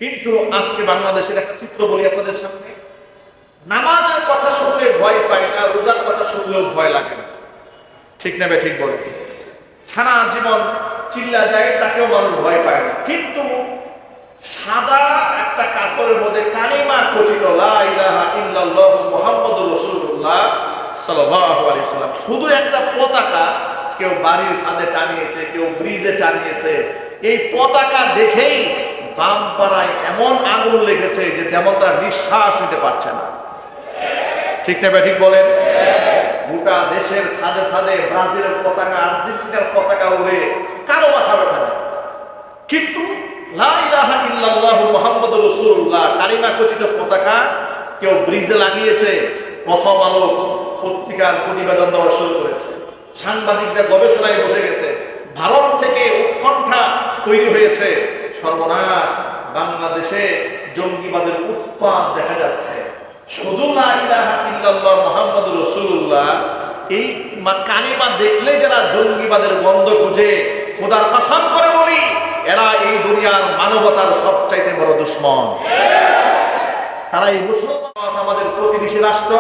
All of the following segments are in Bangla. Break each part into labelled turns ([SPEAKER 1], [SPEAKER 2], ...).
[SPEAKER 1] কিন্তু আজকে বাংলাদেশের একটা চিত্র বলি আপনাদের সামনে। নামাজের কথা শুনলে ভয় পায় না, রোজার কথা শুনলেও ভয় লাগে না, ঠিক না ঠিক বলে? সারা জীবন চিল্লা যায়, তাকেও মানুষ ভয় পায় না। কিন্তু সাদা একটা কাপড়ের মধ্যে কালিমা খচিত লা ইলাহা ইল্লাল্লাহু মুহাম্মাদুর রাসূলুল্লাহ সাল্লাল্লাহু আলাইহি ওয়াসাল্লাম, শুধু একটা পতাকা কেউ বাড়ির ছাদে টানিয়েছে, কেউ ব্রিজে টানিয়েছে, এই পতাকা দেখেই বাম পাড়ায় এমন আগুন লেগেছে যে তেমন তার নিঃশ্বাস নিতে পারছে না, ঠিক না ঠিক বলেন? গোটা দেশের ছাদে ছাদে ব্রাজিলের পতাকা, আর্জেন্টিনার পতাকা উড়ে কারো মাথা ব্যথা নেই। কিন্তু লা ইলাহা ইল্লাল্লাহু মুহাম্মাদুর রাসূলুল্লাহ কালিমা খচিত পতাকা কেউ ব্রিজে লাগিয়েছে, প্রথম আলো পত্রিকার প্রতিবেদন দেওয়া শুরু করেছে, সাংবাদিকরা গবেষণায় বসে গেছে, ভারত থেকে উৎকণ্ঠা তৈরি হয়েছে, সর্বনাশ বাংলাদেশে জঙ্গিবাদের উৎপাত দেখা যাচ্ছে। শুধু লা ইলাহা ইল্লাল্লাহ মুহাম্মাদুর রাসূলুল্লাহ এই কালিমা দেখলে যারা জঙ্গিবাদের গন্ধ খুঁজে, খোদার কসম করে বলি এরা এই দুনিয়ার মানবতার সবচাইতে বড় দুশমন। তারা এই মুসলমান আমাদের প্রতিবেশী রাষ্ট্র,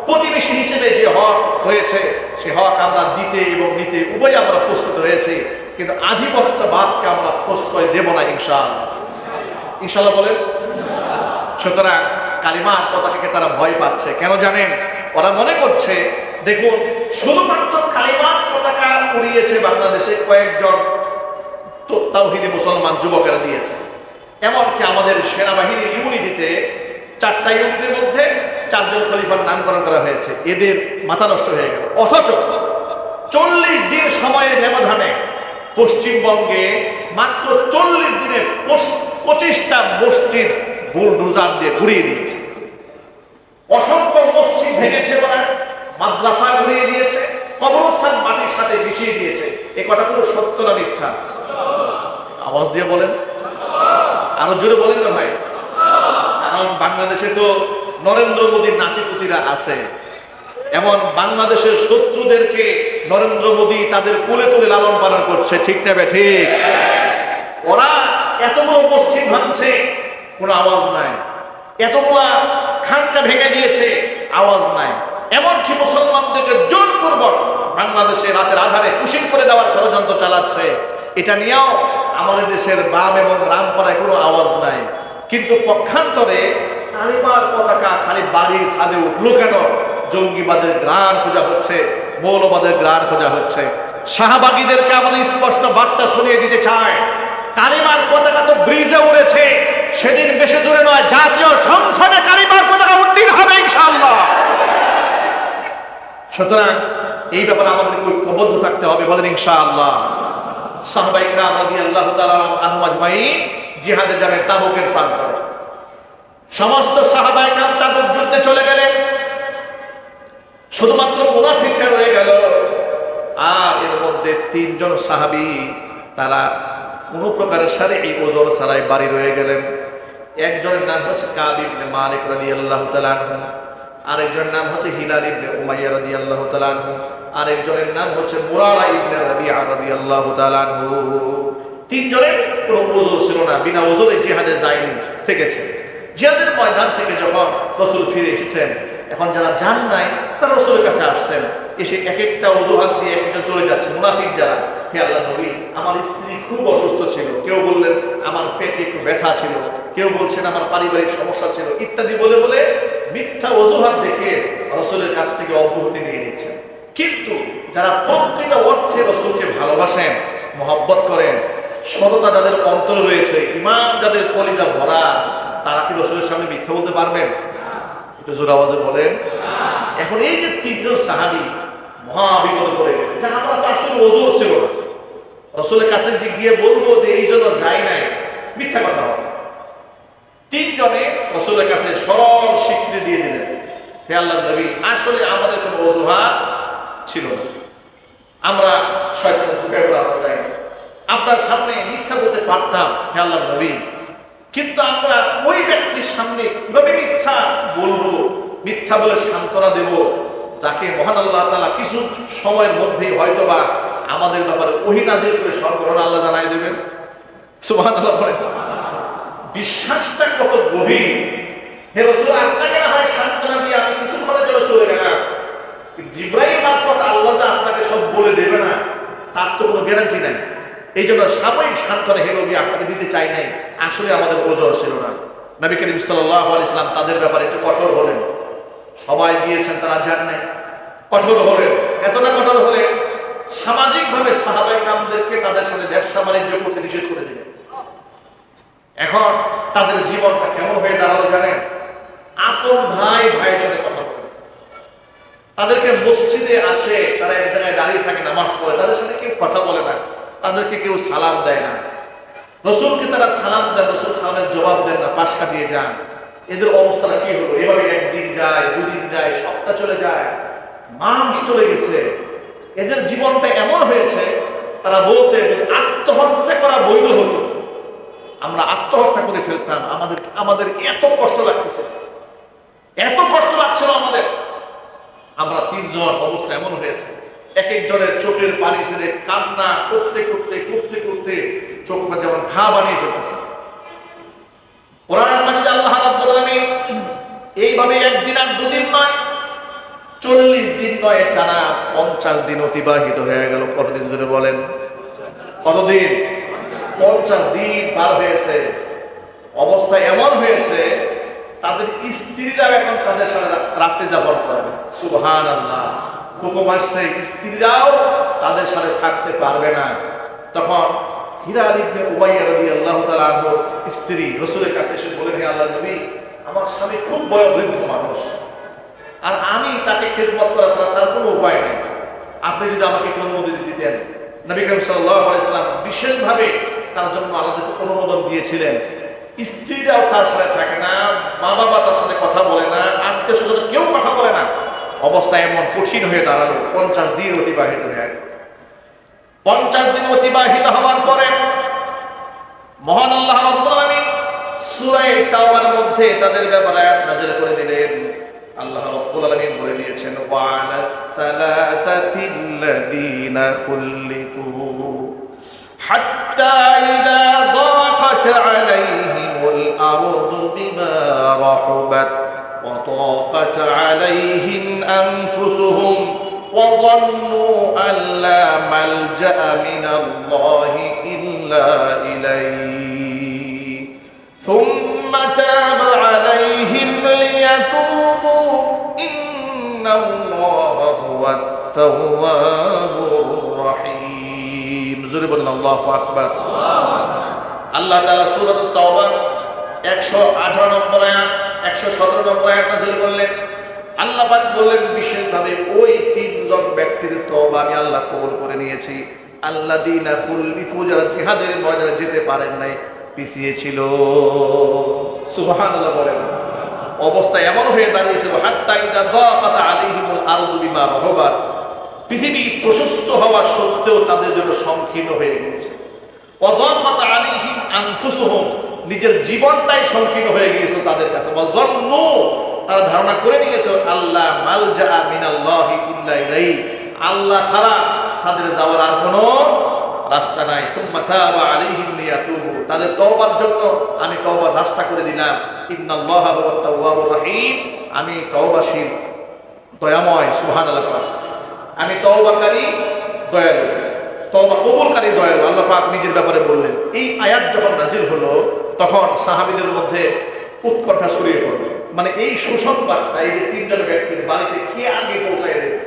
[SPEAKER 1] প্রতিবেশী হিসেবে যে হক হয়েছে সে হক আমরা দিতে এবং নিতে উভয় আমরা প্রস্তুত হয়েছি, কিন্তু আধিপত্যবাদকে আমরা প্রশ্রয় দেব না ইনশাআল্লাহ। ইনশাআল্লাহ বলেন। সুতরাং কালিমার পতাকাকে তারা ভয় পাচ্ছে কেন জানেন? ওরা মনে করছে, দেখুন শুধুমাত্র কালিমার পতাকা উড়িয়েছে বাংলাদেশে কয়েকজন তাওহীদি মুসলমান যুবকেরা দিয়েছে, এমনকি আমাদের সেনাবাহিনীর ইউনিটিতে 4টা ইউনিটের মধ্যে 4 জন খলিফার নামকরণ করা হয়েছে, এদের মাথা নষ্ট হয়ে গেল। অথচ 40 দিন সময়ের ব্যবধানে পশ্চিমবঙ্গে মাত্র 40 দিনে 25টা মসজিদ বুলডোজার দিয়ে ঘুরিয়ে দিয়েছে, অসংখ্য মসজিদ ভেঙেছে, ওরা মাদ্রাসা ঘুরিয়ে দিয়েছে, কবরস্থান মাটির সাথে মিশিয়ে দিয়েছে। এই কথাগুলো সত্য না মিথ্যা? আওয়াজ দিয়ে বলেন, আরো জোরে বলেন না ভাই। কারণ বাংলাদেশে তো নরেন্দ্র মোদীর নাতিপুতিরা আছে, এমন বাংলাদেশের শত্রুদেরকে নরেন্দ্র মোদী তাদের কোলে তুলে লালন পালন করছে, ঠিক না ঠিক? ওরা এতগুলো মসজিদ ভাঙছে, কোনো আওয়াজ নাই, এতগুলা খানকা ভেঙে দিয়েছে, আওয়াজ নাই, এমনকি মুসলমানদেরকে জোরপূর্বক বাংলাদেশে রাতের আধারে কুশিন করে দেওয়ার ষড়যন্ত্র চালাচ্ছে। এটা নিয়েও আমাদের দেশের বাম এবং রামপাড়ায় কোনো আওয়াজ নাই। কিন্তু পক্ষান্তরে কালিমার পতাকা খালি বাড়ির ছাদে উঠলো কেন? জঙ্গিবাদের গ্রাণ খোঁজা হচ্ছে, মৌলবাদের গ্রাণ খোঁজা হচ্ছে। শাহবাগীদেরকে আমাদের স্পষ্ট বার্তা শুনিয়ে দিতে চায়, কালিমার পতাকা তো ব্রিজে উড়েছে, সেদিন বেশি দূরে নয়, জাতীয় সংসদে কালিমার পতাকা উড্ডীন হবে ইনশাআল্লাহ। সুতরাং এই ব্যাপারে আমাদের ঐক্যবদ্ধ থাকতে হবে, বলেন ইনশাআল্লাহ। সাহাবায়ে কিরাম রাদিয়াল্লাহু তাআলা আনহুম আজমাইন জিহাদে যাবেন তাবুকের প্রান্তরে, সমস্ত সাহাবায়ে কিরাম তাবুক যুদ্ধে চলে গেলেন, শুধুমাত্র মুনাফিকরা রয়ে গেল। আর এর মধ্যে 3 জন সাহাবী তারা কোনো প্রকারের শারঈ ওযর ছাড়াই বাড়ি রয়ে গেলেন। একজনের নাম হচ্ছে কাব ইবনে মালিক রাদিয়াল্লাহু তাআলা আনহু, আরেকজনের নাম হচ্ছে হিলাল ইবনে উমাইয়া রাদিয়াল্লাহু তাআলা আনহু, আরেকজনের নাম হচ্ছে মুরারা ইবনে রাবিআ রাদিয়াল্লাহু তাআলা আনহু। 3 জনের কোনো ওযর ছিল না, বিনা ওযরে জিহাদে যায়নি, থেকেছে। জিহাদের ময়দান থেকে যখন রাসূল ফিরে এসেছেন, এখন যারা যান নাই তারা রাসূলের কাছে আসছেন, এসে এক একটা অজুহাত দিয়ে একটা চলে যাচ্ছে। মুনাফিক যারা, হে আল্লাহর নবী আমার স্ত্রী খুব অসুস্থ ছিল, কেউ বললেন আমার পেটে একটু ব্যথা ছিল, কেউ বলছেন আমার পারিবারিক সমস্যা ছিল, ইত্যাদি বলে বলে মিথ্যা অজুহাত দেখে রাসূলের কাছ থেকে অব্যাহতি নিয়ে নিচ্ছেন। কিন্তু যারা প্রকৃত অর্থে রাসূলকে ভালোবাসেন, মহব্বত করেন, সততা যাদের অন্তর রয়েছে, ঈমান যাদের কলিজা ভরা, তারা কি রাসূলের সামনে মিথ্যা বলতে পারবেন? একটু জোর আওয়াজে বলেন। এখন এই যে 3 জন সাহাবী মহা বিপদে পড়ে গেলেন, যে আমরা তো আসলে ওযর ছিল না, রাসূলের কাছে যে গিয়ে বলবো যে এই জন্য যাই নাই, মিথ্যা কথা হবে। 3 জনে রাসূলের কাছে সরল স্বীকৃতি দিয়ে দিলেন, হে আল্লাহর নবী আসলে আমাদের কোনো অজুহাত ছিল না, আমরা শয়তানের ধোঁকায় পড়া চাই না, আপনার সামনে মিথ্যা বলতে পারতাম হে আল্লাহর নবী, কিন্তু আমরা ওই ব্যক্তির সামনে কিভাবে মিথ্যা বলবো, মিথ্যা বলে সান্ত্বনা দেব, যাকে মহান আল্লাহ তাআলা কিছু সময়ের মধ্যেই হয়তোবা আমাদের ব্যাপারে ওহী নাযিল করে সর্বঘটনা আল্লাহ জানাই দেবেন। সুবহানাল্লাহ বলেন। বিশ্বাসটা কত গভীর। হে রাসূল, আপনাকে না হয় সান্ত্বনা দিয়ে আমি কিছুক্ষণের জন্য চলে গেলাম, জিবরাইল মারফত আল্লাহ যে আপনাকে সব বলে দেবে না তার তো কোনো গ্যারান্টি নাই। এই জন্য সাময়িক সান্ত্বনা হে নবী আপনাকে দিতে চাই নাই, আসলে আমাদের ওজর ছিল না। নবী করিম সাল্লাল্লাহু আলাইহি সাল্লাম তাদের ব্যাপারে একটু কঠোর হলেন। সবাই গিয়েছেন, তারা যান নাই, কঠোর হলেন। এতটা কঠোর হলে সামাজিকভাবে সাহাবায়ে কেরামদেরকে তাদের সাথে ব্যবসা বাণিজ্য করতে নিষেধ করে দিলেন। এখন তাদের জীবনটা কেমন হয়ে দাঁড়ালো জানেন? আপন ভাই ভাইয়ের সাথে কথা বলে, তাদেরকে মসজিদে আসে, তারা এক জায়গায় দাঁড়িয়ে থাকে, নামাজ পড়ে, তাদের সাথে কেউ কথা বলে না, তাদেরকে কেউ সালাম দেয় না। রসুলকে তারা সালাম দেন, রসুল সালামের জবাব দেন না, পাশ কাটিয়ে যান। এদের অবস্থাটা কি হলো? এভাবে একদিন যায়, দুদিন যায়, সপ্তাহ চলে যায়, মাস চলে গেছে। এদের জীবনটা এমন হয়েছে, তারা বলতে আত্মহত্যা করা বৈধ হতো, আমরা আত্মহত্যা করে ফেলতাম, আমাদের এত কষ্ট লাগতেছে, এত কষ্ট লাগছিল আমাদের। আমরা তিনজন, অবস্থা এমন হয়েছে, এক একজনের চোখের পানি ছেড়ে কান্না করতে করতে করতে করতে চোখ যেমন ঘা বানিয়ে ফেলতেছে। কোরআন মাজিদে আল্লাহ রাব্বুল আলামিন এইভাবে একদিন আর দুদিন নয়, 40 দিন নয়, টানা 50 দিন অতিবাহিত হয়ে গেল। কতদিন ধরে বলেন? কতদিন? 50 দিন পার হয়েছে। অবস্থা এমন হয়েছে, তাদের স্ত্রীরা এখন তাদের সাথে রাত্রে যাপন করবে। সুবহানাল্লাহ। হুকুম আসছে, স্ত্রীরাও তাদের সাথে থাকতে পারবে না। তখন হিলাল ইবনে উমাইয়া রাদিয়াল্লাহু তাআলা আনহুর স্ত্রী রাসূলের কাছে এসে বলেন, হে আল্লাহর নবী, আমার স্বামী খুব বয়োবৃদ্ধ মানুষ, আর আমি তাকে খেদমত করা ছাড়া তার কোনো উপায় নেই, আপনি যদি আমাকে একটু অনুমতি দিতেন। নবী করিম সাল্লাল্লাহু আলাইহি সাল্লাম বিশেষভাবে তার জন্য আলাদা অনুমোদন দিয়েছিলেন। স্ত্রীরাও তার সাথে থাকে না, মা বাবা তার সাথে কথা বলে না, আত্মীয় স্বজন কেউ কথা বলে না। অবস্থা এমন কঠিন হয়ে দাঁড়ালো। 50 দিন অতিবাহিত হয়ে গেল। 50 দিন অতিবাহিত হওয়ার পরে মহান আল্লাহ রাব্বুল আলামিন সূরা তাওবার মধ্যে তাদের ব্যাপারে আয়াত নাযিল করে দিলেন। আল্লাহ রাব্বুল আলামিন বলে দিয়েছেন, ওয়া আলাত সালাতাতিল্লাযীনা খুল্লিফু হাত্তা ইযা ضاقت عليهم الأرض بما رحبت وضاقت عليهم أنفسهم وظنوا أن لا ملجأ من الله إلا إليه ثم تاب عليهم ليتوبوا إن الله هو التواب الرحيم. জোরে বলেন আল্লাহু আকবার। আল্লাহ তাআলা সূরা তাওবা 118 নম্বর আয়াত 117 নম্বর আয়াত নাযিল করলেন। আল্লাহ পাক বললেন বিশেষভাবে ওই তিনজন ব্যক্তির তওবা আমি আল্লাহ কবুল করে নিয়েছি। আল্লাযীনা খুলিফু, যারা জিহাদের ময়দানে যেতে পারেন নাই, পিছিয়ে ছিল। সুবহানাল্লাহ বলেন। অবস্থা এমন হয়ে দাঁড়িয়েছে, হাত্তা ইযা দাকাত আলাইহিমুল আরদু বিমা রাহাবাত, পৃথিবী প্রশস্ত হওয়া সত্ত্বেও তাদের জন্য সংকীর্ণ হয়ে গিয়েছে। ওয়াদাকাত আলাইহিম আনফুসুহুম, নিজের জীবনটাই সংকীর্ণ হয়ে গিয়েছে তাদের কাছে। ওয়াযান্নু, তারা ধারণা করে নিয়েছে, আল্লাহ মালজা মিনাল্লাহি ইল্লা ইলাইহি, আল্লাহ ছাড়া তাদের যাওয়ার আর কোনো রাস্তা নাই। সুম্মা তাবা আলাইহিম লিয়াতুবু, তাদের তওবার জন্য আমি তওবার রাস্তা করে দিলাম। ইন্নাল্লাহা হুয়াত তাওয়াবুর রহিম, আমি তওবাশীল, দয়াময়। সুবহানাল্লাহ। আমি তওবাকারী, দয়ালু, তওবা কবুলকারী, দয়ালু। আল্লাহ পাক নিজের ব্যাপারে বললেন। এই আয়াত যখন নাযিল হলো, তখন সাহাবীদের মধ্যে উৎকণ্ঠা ছড়িয়ে পড়ল। মানে এই সুসংবাদটা, এই যে তিনজন ব্যক্তির বাড়িতে কে আগে পৌঁছায় দেবে,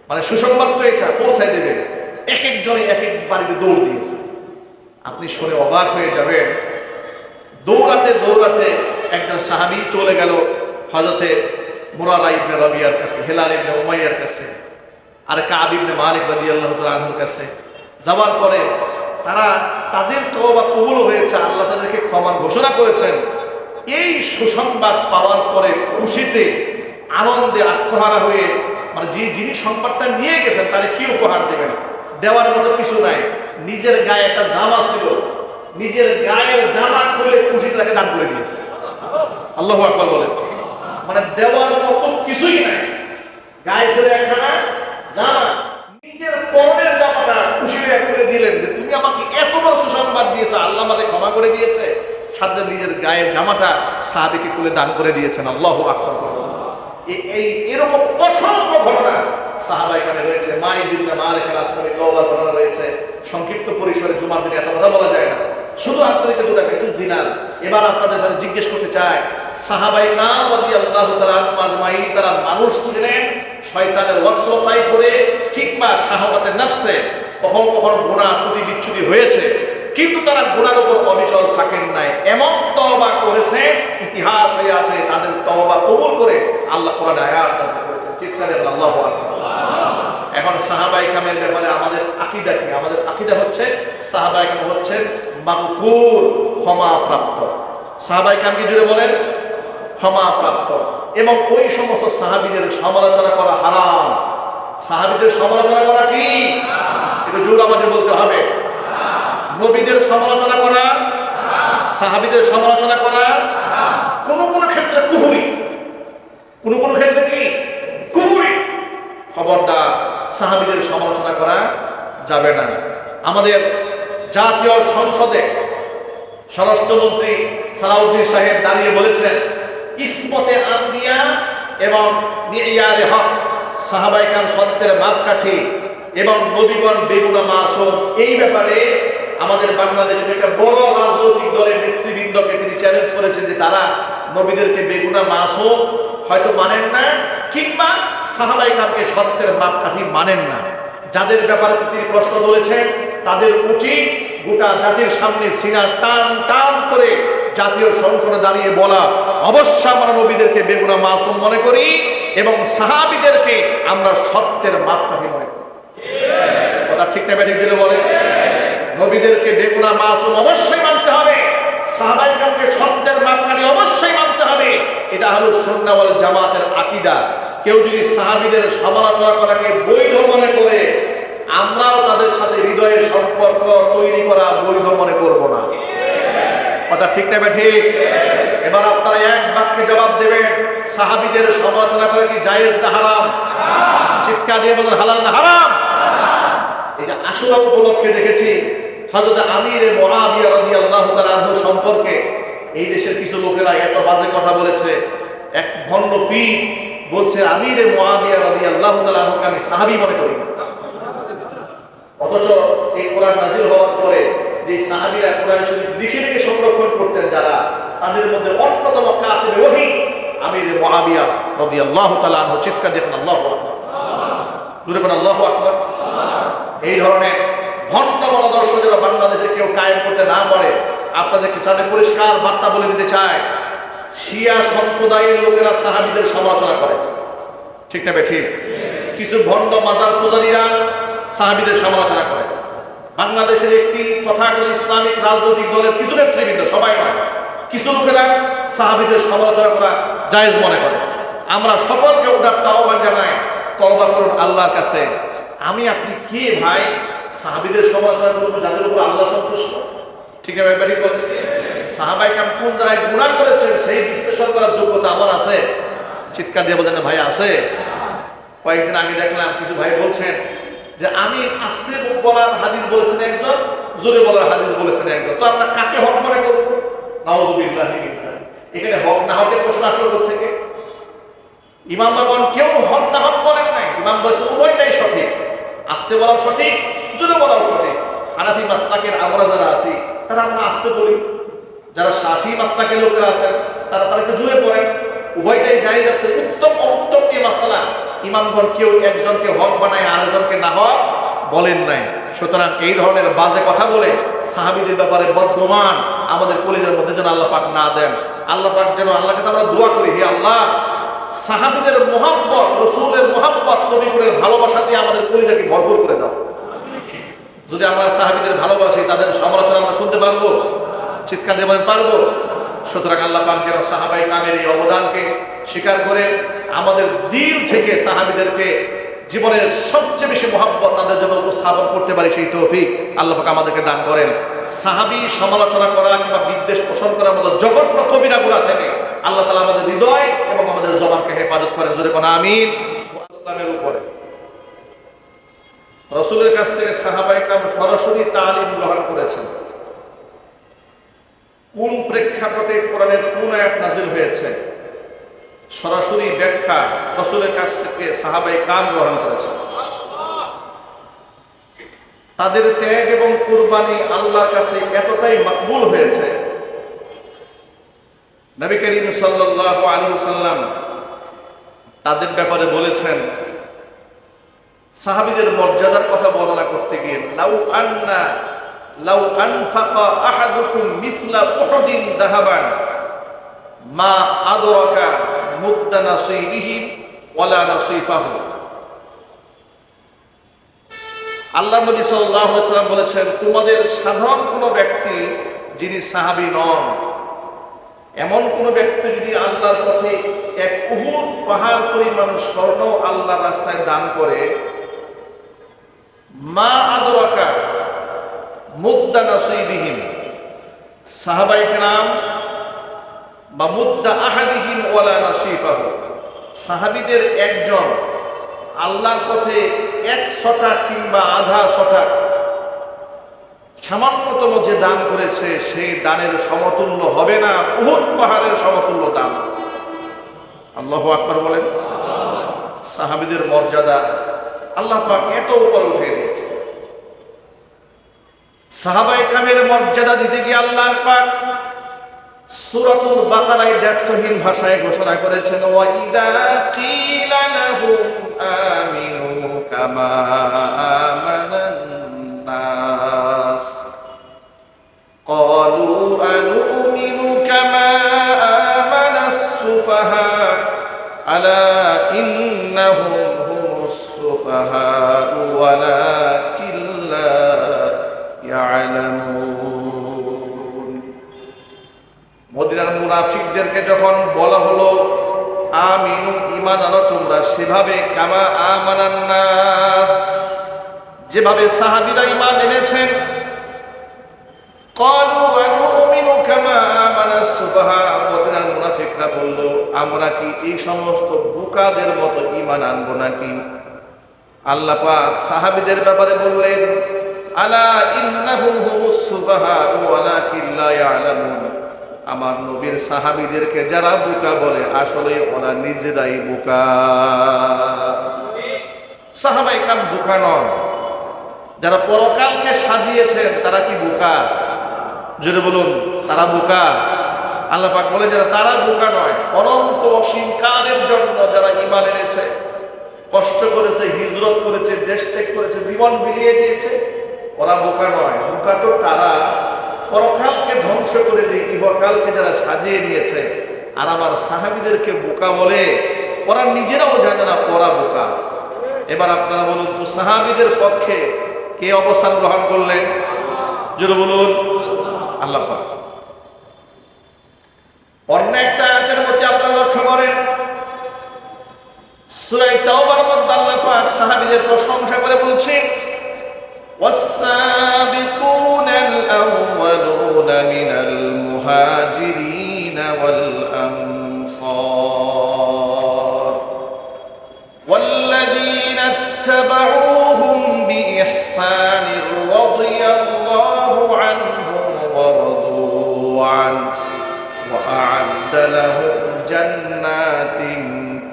[SPEAKER 1] মানে সুসংবাদ তো এটা পৌঁছায় দেবে, এক একজনে এক এক বাড়িতে দৌড় দিয়েছে। আপনি শুনে অবাক হয়ে যাবেন। দৌড়াতে দৌড়াতে একজন সাহাবী চলে গেল হযরতে মুরারা ইবনে রাবিয়ার কাছে, হিলাল ইবনে উমাইয়ার কাছে, আর কাব ইবনে মালিক রাদিয়াল্লাহু তাআলা আনহুর কাছে। যাওয়ার পরে তারা তাদের তওবা কবুল হয়েছে, আল্লাহ তাদেরকে ক্ষমার ঘোষণা করেছেন। এই সুসংবাদ পাওয়ার পরে খুশিতে আনন্দে আত্মহারা হয়ে, মানে যিনি সংবাদটা নিয়ে গেছেন তারে কি উপহার দেবেন, দেওয়ার মতো কিছু নাই। নিজের গায়ে একটা জামা ছিল, নিজের গায়ের জামা খুলে খুশিতে তাকে দান করে দিয়েছে। আল্লাহু আকবার বলেন। মানে দেওয়ার মতো কিছুই নাই। গায়ে ছিল একখানা জামা, নিজের পরনের জামাটা খুশি হয়ে করে দিলেন যে তুমি আমাকে এত বড় সুসংবাদ দিয়েছো, আল্লাহ আমাকে ক্ষমা করে দিয়েছে, সাথে নিজের গায়ের জামাটা সাহাবীকে খুলে দান করে দিয়েছেন। আল্লাহু আকবার। এরকম অসংখ্য ঘটনা সাহাবায়ে কেরামে রয়েছে। মাইজ ইবনে মালিক আল-আসলামী তওবার ঘটনা রয়েছে। সংক্ষিপ্ত পরিসরে জুমার দিনে এত কথা বলা যায় না। শুধু আপনাদেরকে দুটো মেসেজ দিলাম। এবার আপনাদের সাথে জিজ্ঞেস করতে চাই, সাহাবায়ে কেরাম রাদিয়াল্লাহু তাআলা আজমাইন তারা মানুষ ছিলেন শয়তানের ওয়াসওয়াসায় পড়ে কিংবা শাহওয়াতে নফসে কখনো কখনো গুনাহ ত্রুটি বিচ্যুতি হয়েছে, কিন্তু তারা গুনার উপর অবিচল থাকেন নাই। এমন তওবা করেছে, ইতিহাস হয়ে আছে তাদের তওবা কবুল করে আল্লাহ কোরআনে আয়াত নাযিল করেছেন। চিৎকারে আল্লাহু আকবার। এখন সাহাবায়ে কেরামের ব্যাপারে আমাদের আকীদা কি? আমাদের আকীদা হচ্ছে সাহাবায়ে কেরাম হচ্ছেন মাগফুর, ক্ষমাপ্রাপ্ত। সাহাবায়ে কেরাম কি জুড়ে বলেন? ক্ষমাপ্রাপ্ত। এবং ওই সমস্ত সাহাবীদের সমালোচনা করা হারাম। সাহাবীদের সমালোচনা করা কি? একটু জোরে আমাদের বলতে হবে। নবীদের সমালোচনা করা, সাহাবীদের সমালোচনা করা কোন কোন ক্ষেত্রে কুফরি, কোন কোন ক্ষেত্রে কি কুফরি। খবরদার, সাহাবীদের সমালোচনা করা যাবে না। আমাদের জাতীয় সংসদে স্বরাষ্ট্রমন্ত্রী সালাউদ্দিন সাহেব দাঁড়িয়ে বলেছেন, ইসমতে আম্বিয়া এবং মিয়ারে হক, সাহাবায়ে কেরাম সত্যের মাপকাঠি এবং নবীগণ বেগুনা মাসুম। এই ব্যাপারে আমাদের বাংলাদেশের একটা বড় রাজনৈতিক দলের নেতৃবৃন্দকে তিনি চ্যালেঞ্জ করেছেন যে তারা নবীদেরকে বেগুনা মাসুম হয়তো মানেন না, কিংবা সাহাবায়ে কেরামকে সত্যের মাপকাঠি মানেন না। যাদের ব্যাপারে তিনি প্রশ্ন তুলেছেন তাদের উচিত গোটা জাতির সামনে সিনা টান টান করে জাতীয় সংসদে দাঁড়িয়ে বলা, অবশ্যই আমরা নবীদেরকে বেগুনা মাসুম মনে করি এবং সাহাবীদেরকে আমরা সত্যের মাপকাঠি মনে করি। কথা ঠিক না ঠিক দিলে বলে? নবীদেরকে বেগুনা মাসুম অবশ্যই মানতে হবে, সাহাবায়ে কেরামকে সত্যের মাপকাঠি অবশ্যই মানতে হবে। এটা হলো সুন্নাহ ওয়াল জামাতের আকীদা। কেউ যদি সাহাবীদের সমালোচনা করাকে বৈধ মনে করে, আমরাও তাদের সাথে হৃদয়ের সম্পর্ক তৈরি করা বৈধ মনে করব না। কথা ঠিক না ঠিক? এবার আপনারা এক বাক্যে জবাব দেবেন, সাহাবীদের সমালোচনা করা কি জায়েজ না হারাম? চিৎকার দিয়ে বলেন হালাল না হারাম? এটা আশুরা উপলক্ষে দেখেছি হযরত আমির মুআবিয়া রাদিয়াল্লাহু তাআলা আনহু সম্পর্কে এই দেশের কিছু লোকেরা এত বাজে কথা বলেছে। এক ভণ্ড পীর বলছে আমির মুআবিয়া রাদিয়াল্লাহু তাআলা আনহুকে আমি সাহাবী মনে করি। অথচ এই কোরআন নাযিল হওয়ার পরে যে সাহাবীরা কোরআন শরীফ লিখে লিখে সংরক্ষণ করতেন, যারা তাদের মধ্যে অন্যতম কাতিবে ওহী আমির মুআবিয়া রাদিয়াল্লাহু তাআলা আনহু। চিৎকার দিয়ে আল্লাহু আকবার। জোরে বলেন আল্লাহু আকবার। এই ধরনের ভণ্ড মতাদর্শ যেন বাংলাদেশে কেউ কায়েম করতে না পারে, আপনাদেরকে সাথে পরিষ্কার বার্তা বলে দিতে চায়, শিয়া সম্প্রদায়ের লোকেরা সাহাবীদের সমালোচনা করে। ঠিক না ঠিক? কিছু ভণ্ড মাজার পূজারীরা সাহাবীদের সমালোচনা করে। বাংলাদেশের একটি তথাকথিত ইসলামিক রাজনৈতিক দলের কিছু নেতৃবৃন্দ, সবাই নয়, কিছু লোকেরা সাহাবীদের সমালোচনা করা জায়েজ মনে করে। আমরা সকলকে উদাত্ত আহ্বান জানাই, তওবা করুন আল্লাহর কাছে। আমি আপনি কে ভাই সাহাবীদের সমালোচনা করবো যাদের উপর আল্লাহ সন্তুষ্ট? ঠিক আছে ভাই? সাহাবায়ে কেরাম কোন জায়গায় গুনাহ করেছেন সেই বিশ্লেষণ করার যোগ্যতা আমার আছে? চিৎকার দিয়ে বলেন ভাই আছে। কয়েকদিন আগে দেখলাম কিছু ভাই বলছেন যে আমি আস্তে বলার হাদিস বলেছেন একজন, জোরে বলার হাদিস বলেছেন একজন, তো আমরা কাকে হক মনে করব? নাউযুবিল্লাহি মিন যালিক। এখানে হক না হকের প্রশ্ন আসলো কোথা থেকে? ইমামগণ কেউ হক না হক বলেন নাই। ইমাম বলেছেন উভয়টাই সঠিক, আস্তে বলাও সঠিক, জোরে বলাও সঠিক। হানাফি মাসলাকের আমরা যারা আছি তারা আমরা আস্তে বলি, যারা শাফি মাসলাকের লোকেরা আছেন তারা একটু জোরে পড়েন। উভয়টাই জায়েজ আছে। উত্তম অনুত্তম এই মাসলা ইমামগণ কেউ একজনকে হক বানায় আরেকজনকে না হক বলেন নাই। সুতরাং এই ধরনের বাজে কথা বলে সাহাবীদের ব্যাপারে বদগুমান আমাদের কলিজার মধ্যে যেন আল্লাহ পাক না দেন। আল্লাহ পাক যেন, আল্লাহর কাছে আমরা দোয়া করি, হে আল্লাহ সাহাবীদের মুহাব্বত, রাসূলের মুহাব্বত, নবীর ভালোবাসা দিয়ে আমাদের কলিজাকে ভরপুর করে দাও। যদি আমরা সাহাবীদের ভালোবাসি, তাদের সমালোচনা আমরা শুনতে পারবো? চিৎকার দিয়ে বলেন পারবো? সুতরাং আল্লাহ পাক যেন সাহাবায়ে কেরামের এই অবদানকে স্বীকার করে আমাদের দিল থেকে সাহাবীদেরকে জীবনের সবচেয়ে বেশি মহব্বত তাদের জন্য উপস্থাপন করতে পারি, সেই তৌফিক আল্লাহ পাক আমাদেরকে দান করেন। সাহাবী সমালোচনা করা কিংবা বিদ্বেষ পোষণ করার মতো জঘন্য কবিরা গুনাহ থেকে আল্লাহ তাআলা আমাদের হৃদয় এবং আমাদের জবানকে হেফাজত করেন। জোরে কোন আমিন। ইসলামের উপরে রাসূলের কাছ থেকে সাহাবায়ে কেরাম সরাসরি তালিম গ্রহণ করেছেন। কোন প্রেক্ষাপটে কোরআনের কোন আয়াত নাযিল হয়েছে, সরাসরি ব্যাখ্যা রাসূলের কাছ থেকে সাহাবায়ে কেরাম গ্রহণ করেছেন। তাদের ত্যাগ এবং কুরবানি আল্লাহর কাছে এতটাই মকবুল হয়েছে, নবী করিম সাল্লাল্লাহু আলাইহি ওয়াসাল্লাম তাদের ব্যাপারে বলেছেন, সাহাবীদের মর্যাদার কথা বর্ণনা করতে গিয়ে, লাউ আনফাকা আহাদুকুম মিসলা উহুদিন যাহাবান মা আদরাকা মুদ্দা নাসিবিহি ওয়ালা নাসিফাহু। আল্লাহ নবী সাল্লাল্লাহু আলাইহি ওয়াসাল্লাম বলেছেন, তোমাদের সাধারণ কোনো ব্যক্তি যিনি সাহাবী নন, এমন কোন ব্যক্তি যদি আল্লাহর পথে এক উহুদ পাহাড় পরিমাণ স্বর্ণ আল্লাহর রাস্তায় দান করে, মা আদরাকা মুদ্দা নাসিবিহিম, সাহাবায়ে কেরাম বা মুদ্দা আহাদিহিম ওয়ালা নাসিফাহু, সাহাবীদের একজন আল্লাহর পথে 1 শতাক কিংবা আধা শতাক সামান্যতম যে দান করেছে সেই দানের সমতুল্য হবে না উহুদ পাহাড়ের সমতুল্য দান। আল্লাহু আকবার বলেন। সাহাবীদের মর্যাদা আল্লাহ পাক এত উপরে উঠিয়ে দিয়েছে। সাহাবায়ে কেরামের মর্যাদা দিতে গিয়ে আল্লাহ পাক সূরাতুল বাকারায় দ্ব্যর্থহীন ভাষায় ঘোষণা করেছেন, ওয়া ইদা কিলা লাহুম আমিনু কামা আমানান নাস ক্বালু আনুমিনু কামা আমানাস সুফাহা আলা ইন্নাহুম হুমুস সুফাহা ওয়ালাকিন লা ইয়ালামুন। মদিনার মুনাফিকদেরকে যখন বলা হলো আমিনু, ঈমান আনো তোমরা, সেভাবে কামা আমানান নাস, যেভাবে সাহাবীরা ঈমান এনেছেন, ক্বালু আনুমিনু কামা আমানাস সুফাহা, মদিনার মুনাফিকরা বলল, আমরা কি এই সমস্ত বোকাদের মতো ঈমান আনবো নাকি? আল্লাহ পাক সাহাবীদের ব্যাপারে বললেন, আলা ইন্নাহুম হুমুস সুফাহা ওয়ালাকিন লা ইয়ালামুন, আমার নবীর সাহাবীদেরকে যারা বোকা বলে আসলে ওরা নিজেরাই বোকা। সাহাবায়ে কেরাম বোকা নন, যারা পরকালকে সাজিয়েছেন তারা কি বোকা? জোরে বলুন, তারা বোকা? আল্লাহ পাক বলে যারা, তারা বোকা নয়, অনন্ত অসীম কালের জন্য যারা ঈমান এনেছে, কষ্ট করেছে, হিজরত করেছে, দেশ ত্যাগ করেছে, জীবন বিলিয়ে দিয়েছে, ওরা বোকা নয়। বোকা তো তারা পরকালকে ধ্বংস করে দিয়ে ইহকালকে যারা সাজিয়ে নিয়েছে। আর আমার সাহাবীদেরকে বোকা বলে, ওরা নিজেরাও জানে না ওরা বোকা। এবার আপনারা বলুন তো, সাহাবীদের পক্ষে কে অবস্থান গ্রহণ করলেন? জোরে বলুন, আল্লাহ পাক। অন্য একটা আয়াতের মধ্যে আপনারা লক্ষ্য করেন, সূরা তাওবার মধ্যে আল্লাহ পাক সাহাবীদের প্রশংসা করে বলছেন, والسابقون الأولون من المهاجرين والأنصار والذين اتبعوهم بإحسان رضي الله عنهم ورضوا عنه وأعد لهم جنات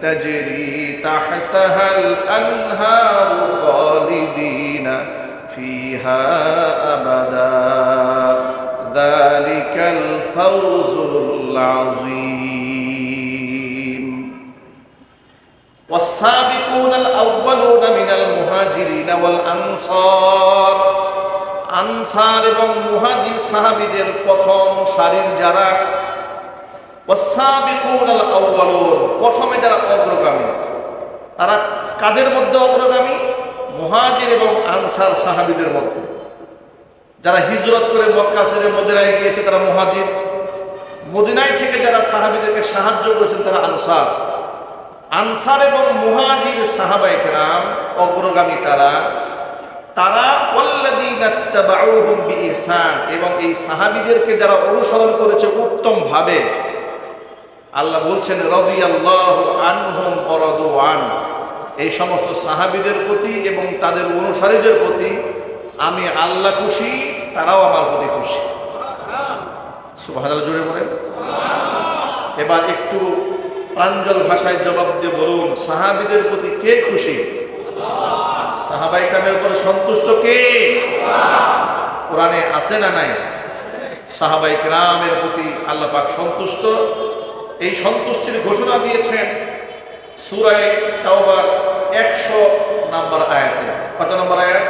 [SPEAKER 1] تجري تحتها الأنهار خالدين فيها أبدا ذلك الفوز العظيم والسابقون الأولون من المهاجرين والأنصار আনসার এবং মুহাজির সাহাবীদের প্রথম সারির যারা, والسابقون الأولون প্রথমে যারা অগ্রগামী, তারা কাদের মধ্যে অগ্রগামী? মুহাজির এবং আনসার সাহাবীদের মধ্যে। যারা হিজরত করে মক্কা ছেড়ে মদিনায় গিয়েছে তারা মুহাজির, মদিনায় থেকে যারা সাহাবীদেরকে সাহায্য করেছেন তারা আনসার। আনসার এবং মুহাজির সাহাবায়ে কেরাম অগ্রগামী তারা ওয়াল্লাযীনা তাবাউহুম বিইহসান, এবং এই সাহাবীদেরকে যারা অনুসরণ করেছে উত্তম ভাবে। আল্লাহ বলছেন রাদিয়াল্লাহু আনহুম ওয়া রাদু আন, এই সমস্ত সাহাবীদের প্রতি এবং তাদের অনুসারীদের প্রতি আমি আল্লাহ খুশি, তারাও আমার প্রতি খুশি। সুবহানাল্লাহ জোরে বলেন। এবার একটু প্রাঞ্জল ভাষায় জবাব দিয়ে বলুন, সাহাবীদের প্রতি কে খুশি? সাহাবায়ে কেরামের উপরে সন্তুষ্ট কে? কোরআনে আছে না নাই? সাহাবায়ে কেরামের প্রতি আল্লাহ পাক সন্তুষ্ট। এই সন্তুষ্টির ঘোষণা দিয়েছেন সূরা তাওবার 100 নম্বর আয়াতে। কত নম্বর আয়াত?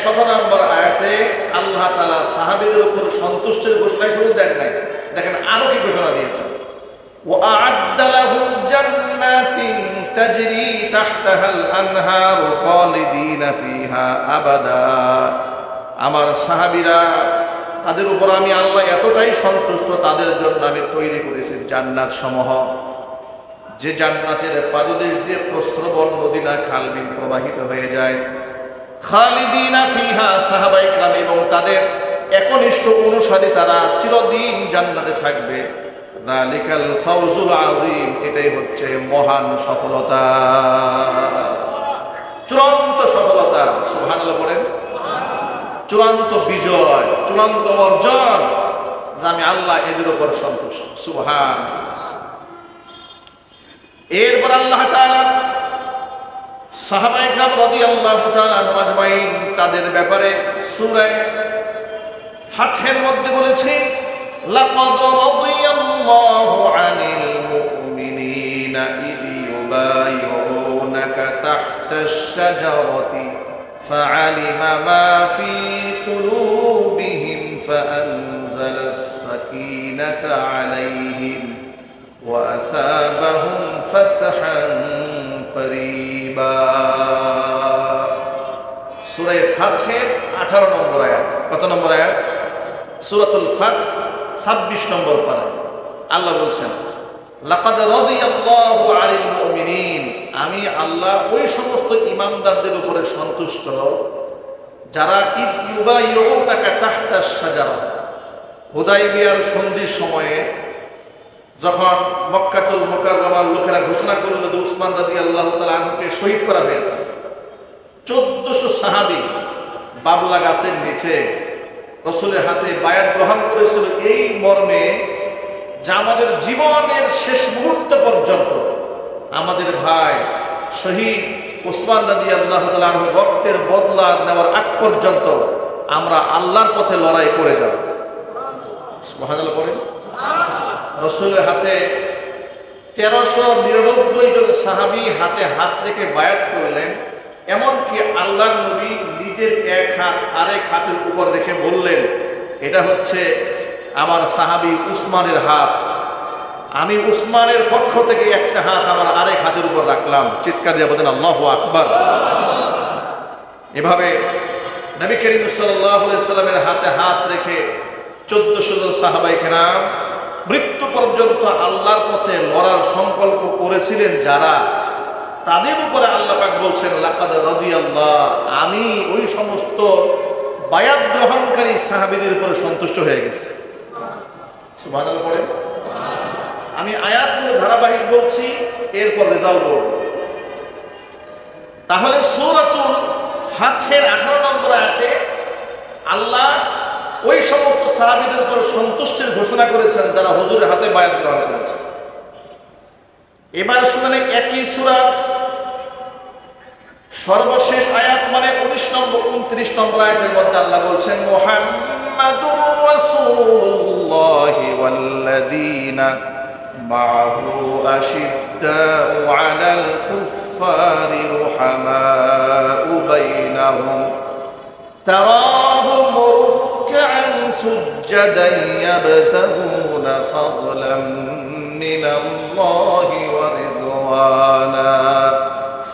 [SPEAKER 1] 100 নম্বর আয়াতে আল্লাহ তাআলা সাহাবীদের উপর সন্তুষ্টির ঘোষণা শুরু দেন নাই, দেখেন আরো কি ঘোষণা দিয়েছেন। وأعد لهم جنات تجري تحتها الأنهار خالدين فيها أبدا। আমার সাহাবীরা, তাদের উপর আমি আল্লাহ এতটাই সন্তুষ্ট, তাদের জন্য আমি তৈরি করেছি জান্নাত সমূহ, যে জান্নাতের পাদদেশ দিয়ে প্রস্রবণ নদী না খালবিল প্রবাহিত হয়ে যায়। খালিদিনা ফিহা, সাহাবায়ে কেরাম এবং তাদের একনিষ্ঠ অনুসারী তারা চিরদিন জান্নাতে থাকবে। যালিকাল ফাওজুল আযীম, এটাই হচ্ছে মহান সফলতা, চূড়ান্ত সফলতা। সুবহানাল্লাহ বলেন। চূড়ান্ত বিজয়, চূড়ান্ত অর্জন, যে আমি আল্লাহ এদের উপর সন্তুষ্ট। সুবহান। এরপর আল্লাহ তাআলা সাহাবায়ে কেরাম রাদিয়াল্লাহু তাআলা আনহুম আজমাইন তাদের ব্যাপারে সূরা ফাতহের মধ্যে বলেছে, লাকাদ রাদিয়াল্লাহু আনিল মুমিনিনা ইয ইউবাইউনাকা তাহতাশ শাজারাতি ফাআলিমা মা ফি কুলুবিহিম ফাআনজালাস সাকিনাতা আলাইহিম ওয়া আসাবাহুম ফাতহান করিবা। সূরা ফাতহের 18 নম্বর আয়াত। কত নম্বর আয়াত? সূরাতুল ফাতহ 26 নম্বর পারা। আল্লাহ বলছেন, লাকাদ রাদিয়াল্লাহু আনিল মুমিনিন, আমি আল্লাহ ওই সমস্ত ঈমানদারদের উপরে সন্তুষ্ট যারা ইউবাইউনাকা তাহতাশ শাজারা, হুদায়বিয়ার সন্ধির সময়ে যখন মক্কাতুল মুকাররমার লোকেরা ঘোষণা করল যে উসমান রাদিয়াল্লাহু তাআলা আনহুকে শহীদ করা হয়েছে, 1400 সাহাবী বাবলা গাছের নিচে রাসূলের হাতে বায়াত গ্রহণ করেছিল এই মর্মে যে আমাদের জীবনের শেষ মুহূর্ত পর্যন্ত আমাদের ভাই শহীদ উসমান রাদিয়াল্লাহু তাআলা আনহু রক্তের বদলা নেওয়ার আগ পর্যন্ত আমরা আল্লাহর পথে লড়াই করে যাব। সুবহানাল্লাহ বলেন। রাসূলের হাতে 1399 জন সাহাবী হাতে হাত রেখে বায়াত করলেন। এমনকি আল্লাহর নবী নিজের এক হাত আরেক হাতের উপর রেখে বললেন, এটা হচ্ছে আমার সাহাবী উসমানের হাত, আমি উসমানের পক্ষ থেকে একটা হাত আমার আরেক হাতের উপর রাখলাম। চিৎকার দিয়ে বলেন আল্লাহু আকবার। এভাবে নবী করিম সাল্লাল্লাহু আলাইহি সাল্লামের হাতে হাত রেখে 1400 জন সাহাবায়ে কেরাম মৃত্যু পর্যন্ত আল্লাহর পথে লড়ার সংকল্প করেছিলেন যারা, তাদের উপরে আল্লাহ পাক বলছেন, লাকাদ রাদিয়াল্লাহ, আমি ওই সমস্ত বায়াত গ্রহণকারী সাহাবীদের উপরে সন্তুষ্ট হয়ে গেছি। সুবহানাল্লাহ পড়েন। আমি আয়াতগুলো ধারাবাহিক বলছি, এরপর রেজাল্ট বলব। তাহলে সূরাতুল ফাতহের 18 নম্বর আয়াতে আল্লাহ ওই সমস্ত সাহাবীদের উপর সন্তুষ্টির ঘোষণা করেছেন যারা হুজুরের হাতে বায়াত গ্রহণ করেছে। এবার শুনে একই সূরা সর্বশেষ আয়াত মানে 19 নম্বর 29 নম্বর আয়াতের মধ্যে আল্লাহ বলছেন, মুহাম্মাদুর রাসূলুল্লাহি ওয়াল্লাযীনা মা'হু আশিদ্দাউ আলাল কুফফারি রুহামাউ বাইনাহুম তারাহুম রুকআন সুজ্জাদান ইয়াবতাগুনা ফাদলান মিনাল্লাহি ওয়া রিদওয়ানা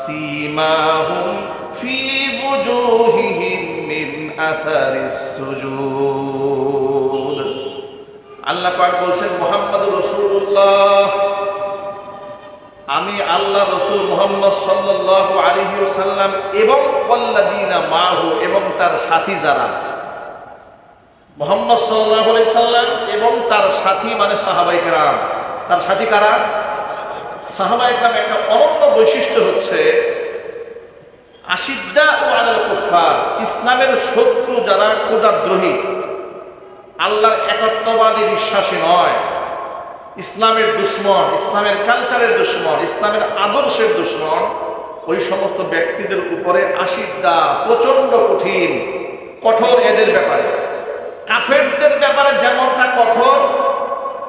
[SPEAKER 1] سيماهم في وجوههم من أثر السجود। আল্লাহ পাক বলছেন, মুহাম্মদুর রাসূলুল্লাহ, আমি আল্লাহ রাসূল মুহাম্মদ সাল্লাল্লাহু আলাইহি ওয়াসাল্লাম এবং ওয়াল্লাযীনা মাহু, এবং তার সাথী যারা, মুহাম্মদ সাল্লাল্লাহু আলাইহি সাল্লাম এবং তার সাথী মানে সাহাবায়ে কেরাম। তার সাথী কারা? সাহাবায়ে কেরাম। একটা অনন্য বৈশিষ্ট্য হচ্ছে আশিদ্দাউ আলাল কুফফার, ইসলামের শত্রু যারা, ক্ষুধাদ্রোহী, আল্লাহর একত্ববাদী বিশ্বাসী নয়, ইসলামের দুশ্মন, ইসলামের কালচারের দুশ্মন, ইসলামের আদর্শের দুশ্মন, ওই সমস্ত ব্যক্তিদের উপরে আশিদ্দা প্রচন্ড কঠোর এদের ব্যাপারে। কাফেরদের ব্যাপারে যেমনটা কঠোর,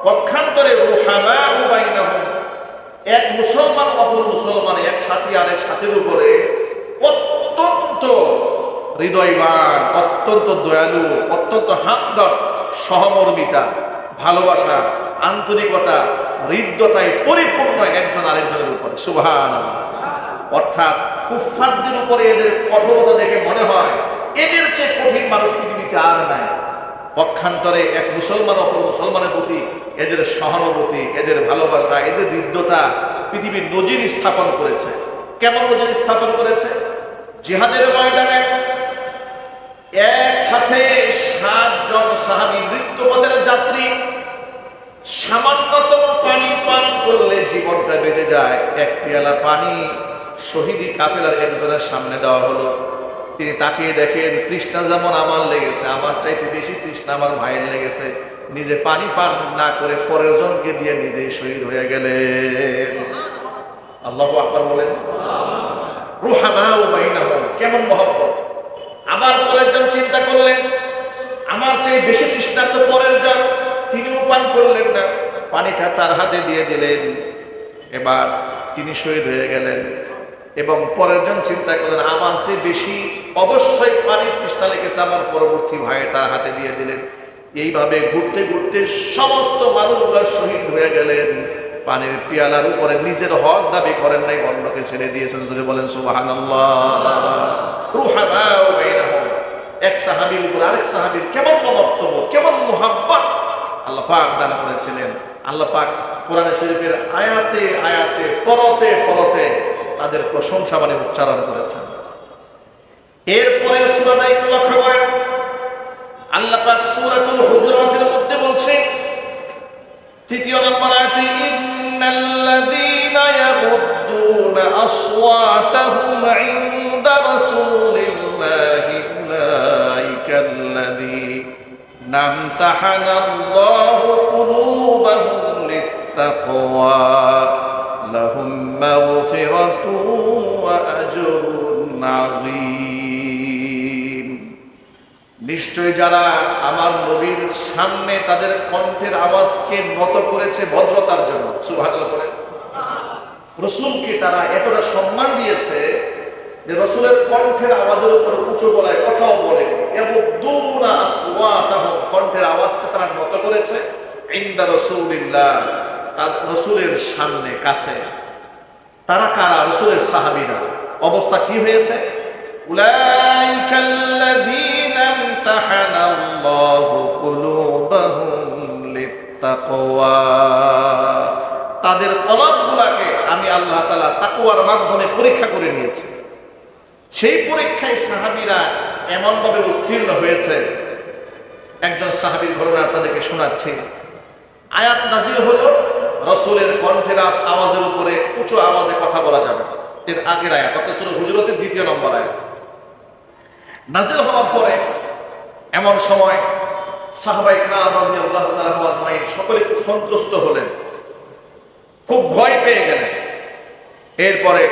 [SPEAKER 1] পক্ষান্তরে রুহামাউ বাইনাহুম, এক মুসলমান অপর মুসলমান, এক সাথী আরেক সাথীর উপরে অত্যন্ত হৃদয়বান, অত্যন্ত দয়ালু, অত্যন্ত হামদর্দ, সহমর্মিতা, ভালোবাসা, আন্তরিকতা, হৃদ্যতায় পরিপূর্ণ একজন আরেকজনের উপরে। সুবহানাল্লাহ। অর্থাৎ কুফফারদের উপরে এদের কঠোরতা দেখে মনে হয় এদের চেয়ে কঠিন মানুষ পৃথিবীতে আর নাই। পক্ষান্তরে এক মুসলমান অপর মুসলমানের প্রতি এদের সহানুভূতি, এদের ভালোবাসা, এদের হৃদ্যতা পৃথিবীর নজির স্থাপন করেছে। কেমন নজির স্থাপন করেছে? জিহাদের ময়দানে একসাথে 7 জন সাহাবী, মৃত্যুপথের যাত্রী, সামান্যতম পানি পান করলে জীবনটা বেঁচে যায়। এক পেয়ালা পানি শহীদি কাফেলার একজনের সামনে দেওয়া হলো। তিনি তাকিয়ে দেখেন, তৃষ্ণা যেমন আমার লেগেছে, আমার চাইতে বেশি তৃষ্ণা আমার ভাইয়ের লেগেছে। নিজে পানি পান না করে পরের জনকে দিয়ে নিজেই শহীদ হয়ে গেলেন। আল্লাহু আকবার বলেন। রুহামাউ বাইনাহুম, কেমন মহব্বত। আবার পরের জন চিন্তা করলেন, আমার চেয়ে বেশি তৃষ্ণার্ত পরের জন, তিনিও পান করলেন না, পানিটা তার হাতে দিয়ে দিলেন। এবার তিনি শহীদ হয়ে গেলেন। এবং পরের জন চিন্তা করলেন, আমার চেয়ে বেশি অবশ্যই পানির তৃষ্ণা লেগেছে, আমার পরবর্তী ভাই, তার হাতে দিয়ে দিলেন। এইভাবে ঘুরতে ঘুরতে সমস্ত মানুষগুলো শহীদ হয়ে গেলেন। পানির পেয়ালার উপরে নিজের হক দাবি করেন নাই, অন্যকে ছেড়ে দিয়েছেন। যদি বলেন সুবহানাল্লাহ। রুহামাউ বাইনাহুম, এক সাহাবীর উপর আরেক সাহাবীর কেমন মমত্ব, কেমন মুহাব্বত আল্লাহ পাক দান করেছিলেন। আল্লাহ পাক কোরআন শরীফের আয়াতে আয়াতে পরতে পরতে তাদের প্রশংসা মানে উচ্চারণ করেছেন। এরপরে সূরা একটু লক্ষ্য করেন, আল্লাহ পাক সূরাতুল হুজুরাতের মধ্যে বলছেন, 3 নম্বর আয়াতে, ইন্নাল্লাযীনা ইয়াগুদ্দুনা আসওয়াতাহুম ইনদা রাসূলিল্লাহি উলাইকাল্লাযীনা আমতাহানাল্লাহু কুলুবাহুম লিত্তাকওয়া লাহুম মাগফিরাতুন ওয়া আজরুন আযীম। নিশ্চয় যারা আমার নবীর সামনে তাদের কণ্ঠের আওয়াজকে নত করেছে ভদ্রতার জন্য, সুবহানাল্লাহ বলেন, রাসূলকে তারা এতটা সম্মান দিয়েছে যে রাসূলের কণ্ঠের আওয়াজের উপর উঁচু গলায় কথাও বলে, ইয়াগুদ্দুনা আসওয়াতাহুম, কণ্ঠের আওয়াজকে তারা নত করেছে ইনদা রাসূলিল্লাহ, তার রাসূলের সামনে, কাছে। তারা কারা? রাসূলের সাহাবীরা। অবস্থা কি হয়েছে? উলাইকাল্লাযীনা আমতাহানাল্লাহু কুলুবাহুম লিত্তাকওয়া, তাদের কলবগুলোকে আমি আল্লাহ তাআলা তাকওয়ার মাধ্যমে পরীক্ষা করে নিয়েছি। সেই পরীক্ষায় সাহাবীরা এমনভাবে উত্তীর্ণ হয়েছে। একজন সাহাবীর ঘটনা আপনাদেরকে শোনাচ্ছি। আয়াত নাযিল হলো, রাসূলের কণ্ঠের আওয়াজের উপরে উঁচু আওয়াজে কথা বলা যাবে। এর আগের আয়াত, অর্থাৎ সূরা হুজুরাতের 2 নম্বর আয়াত নাযিল হওয়ার পরে এমন সময় সাহাবায়ে কেরাম রাদিয়াল্লাহু তাআলা আজমাইন সকলে খুব সন্ত্রস্ত হলেন, খুব ভয় পেয়ে গেলেন। এরপরে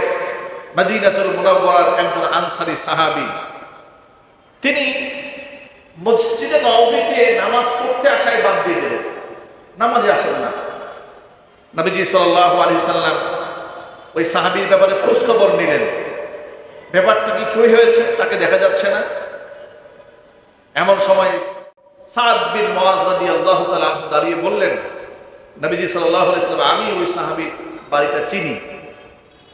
[SPEAKER 1] মদিনাতুল মুনাওয়ারার একজন আনসারী সাহাবী, তিনি মসজিদে নববীতে নামাজ পড়তে আসায় বাদ দিয়ে দিলেন, নামাজে আসেন না। নবীজি সাল্লাল্লাহু আলাইহি সাল্লাম ওই সাহাবীর ব্যাপারে খোঁজ খবর নিলেন, ব্যাপারটা কি হয়েছে, তাকে দেখা যাচ্ছে না। এমন সময় সাদ বিন মুআয রাদিয়াল্লাহু তাআলা দাঁড়িয়ে বললেন, নবীজি সাল্লাল্লাহু আলাইহি সাল্লাম, আমি ওই সাহাবীর বাড়িটা চিনি,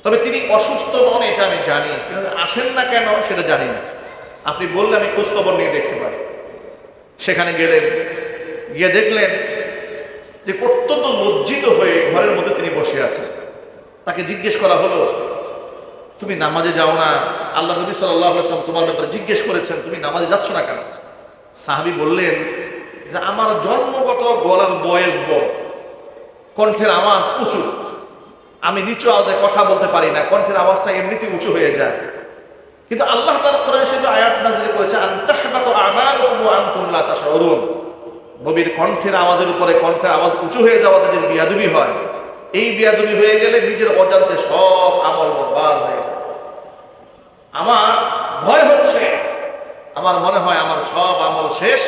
[SPEAKER 1] তবে তিনি অসুস্থ নন এটা আমি জানি, কিন্তু আসেন না কেন সেটা জানি না। আপনি বললে আমি খোঁজ খবর নিয়ে দেখতে পারি। সেখানে গেলেন, গিয়ে দেখলেন যে অত্যন্ত লজ্জিত হয়ে ঘরের মধ্যে তিনি বসে আছেন। তাকে জিজ্ঞেস করা হলো, তুমি নামাজে যাও না? আল্লাহ নবী সাল্লাল্লাহু আলাইহি ওয়াসাল্লাম তোমার ব্যাপারে জিজ্ঞেস করেছেন, তুমি নামাজে যাচ্ছ না কেন? সাহাবী বললেন যে আমার জন্মগত গলার বয়স বড়, কণ্ঠের আওয়াজ উঁচু, আমি নিচু আওয়াজে কথা বলতে পারি না, কণ্ঠের আওয়াজটা এমনিতেই উঁচু হয়ে যায়। কিন্তু আল্লাহ তাআলা কোরআন শরীফে আয়াত নাযিল করেছে, আন তাহবাতু আমালুকুম ওয়া আনতুম লা তাশউরুন, নবীর কণ্ঠের আওয়াজের উপরে কণ্ঠের আওয়াজ উঁচু হয়ে যাওয়াতে যদি বিয়াদবি হয়, এই বিয়াদবি হয়ে গেলে নিজের অজান্তে সব আমল বরবাদ হয়ে যায়। আমার ভয় হচ্ছে, আমার মনে হয় আমার সব আমল শেষ,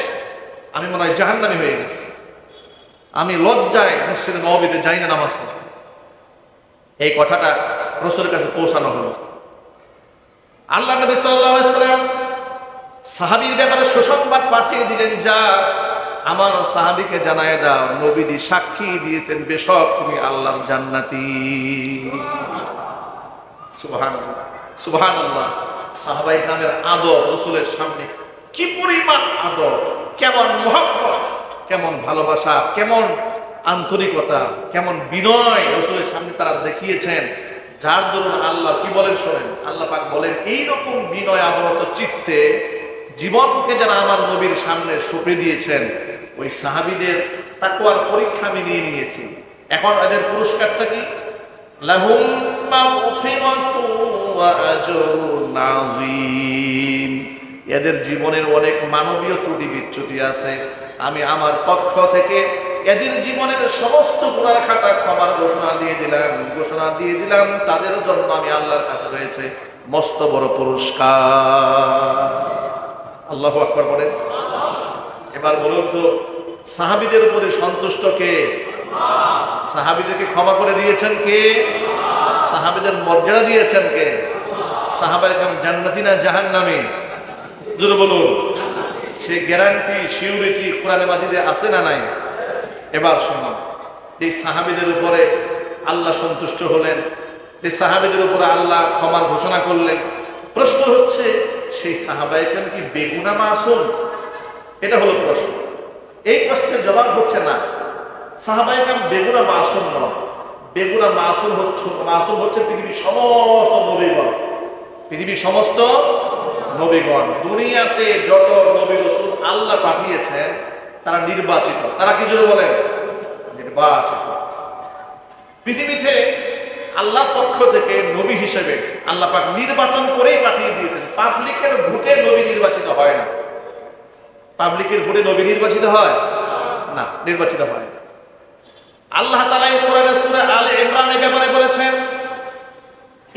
[SPEAKER 1] আমি মনে হয় জাহান্নামী হয়ে গেছি, আমি লজ্জায় মসজিদে নববীতে যাই না নামাজ পড়তে। এই কথাটা রাসূলের কাছে পৌঁছানো হলো। আল্লাহ নবী সাল্লাল্লাহু আলাইহি ওয়াসাল্লাম সাহাবীর ব্যাপারে সুসংবাদ পাঠিয়ে দিলেন, যা আমার সাহাবীকে জানায় দাও, নবীজি সাক্ষী দিয়েছেন বেশক তুমি আল্লাহর জান্নাতি। সুবহানাল্লাহ, সুবহানাল্লাহ। সাহাবায়ে কেরামের আদর রাসূলের সামনে কি পরিমাণ আদর, কেমন মহব্বত, কেমন ভালোবাসা, কেমন আন্তরিকতা, কেমন বিনয় রাসূলের সামনে তারা দেখিয়েছেন, যার দরুন আল্লাহ কি বলেন শোনেন। আল্লাহ পাক বলেন, এইরকম বিনয় আবরত চিত্তে জীবনকে যারা আমার নবীর সামনে সঁপে দিয়েছেন, ওই সাহাবীদের তাকওয়ার পরীক্ষা আমি নিয়ে নিয়েছি। এখন এদের পুরস্কারটা কি? লাহুম মাগফিরাতুন ওয়া আজরুন আযীম। এদের জীবনের অনেক মানবীয় ত্রুটি বিচ্যুতি আছে, আমি আমার পক্ষ থেকে এদের জীবনের সমস্ত গুনার খাতা ক্ষমার ঘোষণা দিয়ে দিলাম। তাদের জন্য আমি আল্লাহর কাছে রয়েছে মস্ত বড় পুরস্কার। আল্লাহু আকবার বলেন। এবার বলুন তো, সাহাবীদের উপরে সন্তুষ্ট কে? সাহাবীদেরকে ক্ষমা করে দিয়েছেন কে? সাহাবীদের মর্যাদা দিয়েছেন কে? সাহাবায়ে কেরাম জান্নাতি না জাহান্নামী? জোরে বলুন। সেই গ্যারান্টি, সিউরিটি কোরআনে মাজিদে আছে না নাই? এবার শুনুন, এই সাহাবীদের উপরে আল্লাহ সন্তুষ্ট হলেন, এই সাহাবীদের উপরে আল্লাহ ক্ষমার ঘোষণা করলেন। প্রশ্ন হচ্ছে, সেই সাহাবায়ে কেরাম কি বেগুনা মাসুম? এটা হলো প্রশ্ন। এই প্রশ্নের জবাব হচ্ছে না, সাহাবায়ে কেরাম বেগুনা মাসুম নয়। বেগুনা মাসুম হচ্ছে পৃথিবীর সমস্ত নবীগণ। পৃথিবীর সমস্ত নবীগণ, দুনিয়াতে যত নবী রাসূল আল্লাহ পাঠিয়েছেন তারা নির্বাচিত। তারা কি জোরে বলেন? নির্বাচিত। পৃথিবীতে আল্লাহর পক্ষ থেকে নবী হিসেবে আল্লাহ পাক নির্বাচন করেই পাঠিয়ে দিয়েছেন। পাবলিকের ভোটে নবী নির্বাচিত হয় না। পাবলিকের ভোটে নবী নির্বাচিত হয় না, নির্বাচিত হয়। আল্লাহ তাআলা এই কোরআনে সূরা আলে ইমরানের ব্যাপারে বলেছেন,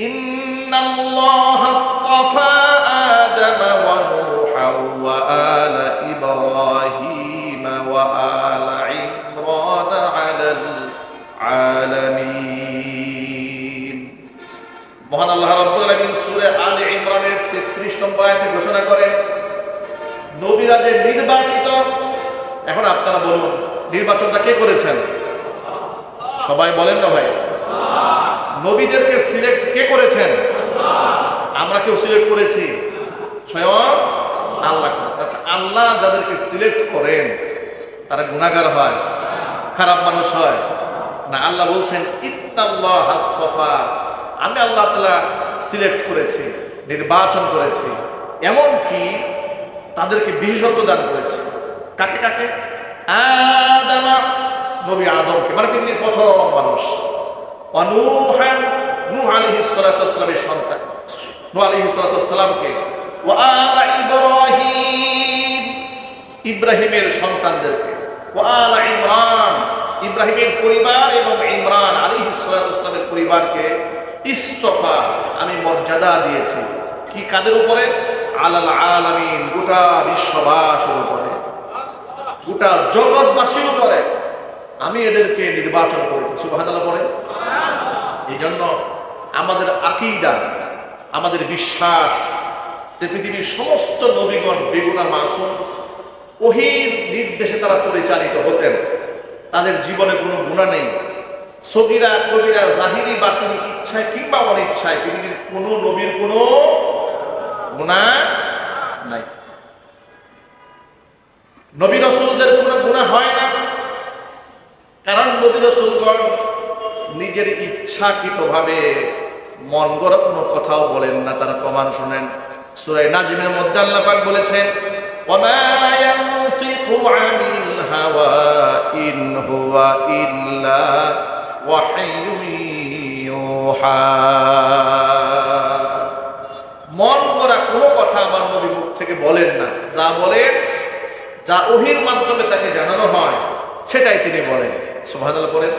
[SPEAKER 1] ইন্নাল্লাহা আসতাফা আদম ওয়া নূহা ওয়া আলা ইব্রাহিম ওয়া আলা ইমরান আলাল আলামিন। মহান আল্লাহ রাব্বুল আলামিন সূরা আলে ইমরানের 33 নম্বর আয়াতে ঘোষণা করেন, নবীরা যে নির্বাচিত। এখন আপনারা বলুন, নির্বাচনটা কে করেছেন? সবাই বলেন না ভাই? নবীদেরকে সিলেক্ট কে করেছেন? আমরা কেউ সিলেক্ট করেছি? স্বয়ং আল্লাহ করেছেন। আচ্ছা, আল্লাহ যাদেরকে সিলেক্ট করেন তারা গুনাহগার হয়, খারাপ মানুষ হয় না? আল্লাহ বলছেন, ইন্নাল্লাহ আসতাফা, আমি আল্লাহ তাআলা সিলেক্ট করেছি, নির্বাচন করেছি, এমনকি তাদেরকে বিশেষত্ব দান করেছে। কাকে কাকে? আদম, নবী আদমকে, মানে পৃথিবীর প্রথম মানুষ। নূহান, নূহ আলাইহিস সালাতু ওয়াস সালামের সন্তান, নূহ আলাইহিস সালাতু ওয়াস সালামকে। ওয়া আলা ইব্রাহিম, ইব্রাহিমের সন্তানদেরকে। ওয়া আলা ইমরান, ইব্রাহিমের পরিবার এবং ইমরান আলাইহিস সালাতু ওয়াস সালামের পরিবারকে ইস্তফা, আমি মর্যাদা দিয়েছি। কি কাদের উপরে? আলাল আলামিন, গোটা বিশ্ববাসীর উপরে, গোটা জগৎবাসীর উপরে আমি এদেরকে নির্বাচন করেছি। সুবহানাল্লাহ পড়ে। এই জন্য আমাদের আকীদা, আমাদের বিশ্বাস যে পৃথিবীর সমস্ত নবীগণ বেগুনা মাসুম, ওহীর নির্দেশে তারা পরিচালিত হতেন। তাদের জীবনে কোনো গুনাহ নেই। সগীরা কবিরা, জাহিরি বাতিনি, ইচ্ছায় কিংবা অনিচ্ছায় পৃথিবীর কোনো নবীর কোনো গুনাহ নাই। নবী রাসূলদের কোনো গুনাহ হয় না, কারণ নবী রাসূলগণ নিজের ইচ্ছাকৃতভাবে মন গড়া কোনো কথাও বলেন না। তারা প্রমাণ শুনেন, সূরা নাজমের মধ্যে আল্লাহ পাক বলেছেন, ওয়ামা ইয়ানতিকু আনিল হাওয়া ইন হুয়া ইল্লা ওয়াহয়ুন ইউহা। মন গড়া কোনো কথা আমার নবী মুখ থেকে বলেন না, যা বলেন যা ওহীর মাধ্যমে তাকে জানানো হয় সেটাই তিনি বলেন। সুবহানাল্লাহ পড়েন।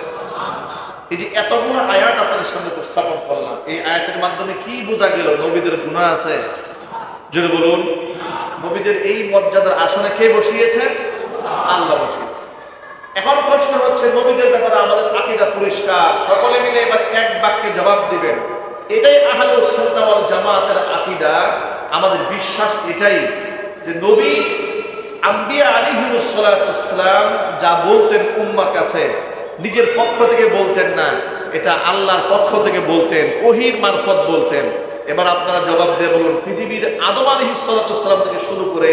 [SPEAKER 1] এই যে এতগুলো আয়াত আপনাদের সামনে উপস্থাপন করলাম, এই আয়াতের মাধ্যমে কি বোঝা গেল? নবীদের গুনাহ আছে? জোরে বলুন। নবীদের এই মর্যাদার আসনে কে বসিয়েছেন? আল্লাহ বসিয়েছেন। এখন প্রশ্ন হচ্ছে, নবীদের ব্যাপারে আমাদের আকীদা পরিষ্কার, সকলে মিলে এবার এক বাক্যে জবাব দিবেন। এটাই আহলুস সুন্নাহ ওয়াল জামাতের আকীদা। আমাদের বিশ্বাস এটাই যে নবী আম্বিয়া আলাইহিমুস সালাতু ওয়াস সালাম যা বলতেন উম্মার কাছে নিজের পক্ষ থেকে বলতেন না, এটা আল্লাহর পক্ষ থেকে বলতেন, ওহীর মারফত বলতেন। এবার আপনারা জবাব দিয়ে বলুন, পৃথিবীর আদম আলাইহিস সালাতু ওয়াস সালাম থেকে শুরু করে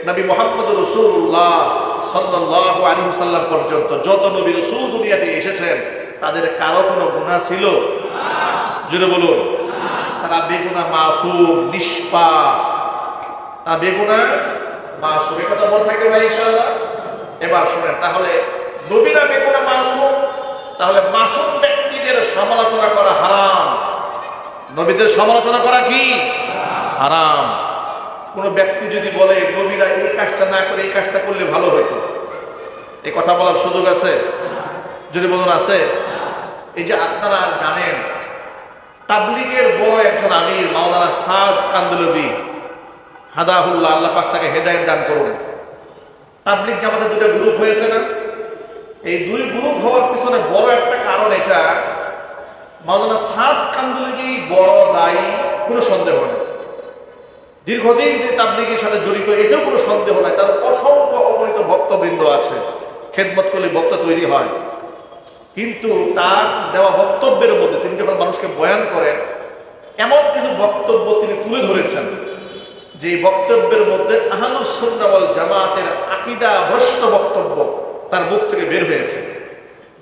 [SPEAKER 1] নবী মুহাম্মদ রাসূলুল্লাহ সাল্লাল্লাহু আলাইহি ওয়াসাল্লাম পর্যন্ত যত নবী রাসূল দুনিয়াতে এসেছেন তাদের কারো কোনো গুনাহ ছিল? জোরে বলুন। তারা বেগুনাহ, মাসুম, নিষ্পাপ। তারা বেগুনাহ, মাসুম। এই কথা বল থাকে ভাই ইনশাআল্লাহ। এবার শুনেন, তাহলে নবীরা বেগুনাহ, মাসুম, তাহলে মাসুম ব্যক্তিদের সমালোচনা করা হারাম। নবীদের সমালোচনা করা কি হারাম? কোন ব্যক্তি যদি বলে নবীরা এই কাজটা না করে এই কাজটা করলে ভালো হতো, এই কথা বলার সুযোগ আছে? যদি বলুন আছে। এই যে আপনারা জানেন, তাবলীগের বড় একজন আমির মাওলানা সাদ কান্দলবি হাদাহুল্লাহ, আল্লাহ পাক তাকে হেদায়েত দান করুন। তাবলীগ জামাতের দুটো গ্রুপ হয়েছে না? এই দুই গ্রুপ হওয়ার পিছনে বড় একটা কারণ এটা, মাওলানা সাদ কান্দলবি বড় দায়ী, কোনো সন্দেহ নেই। দীর্ঘদিন যে তাবলীগের সাথে জড়িত, এটাও কোনো সন্দেহ নাই। তার অসংখ্য অগণিত ভক্তবৃন্দ আছে, খেদমত করলে ভক্ত তৈরি হয়। কিন্তু তার দেওয়া বক্তব্যের মধ্যে তিনি যখন মানুষকে বয়ান করেন, এমন কিছু বক্তব্য তিনি তুলে ধরেছেন যে বক্তব্যের মধ্যে আহলুস সুন্নাহ ওয়াল জামাতের আকীদা ভ্রষ্ট বক্তব্য তার মুখ থেকে বের হয়েছে।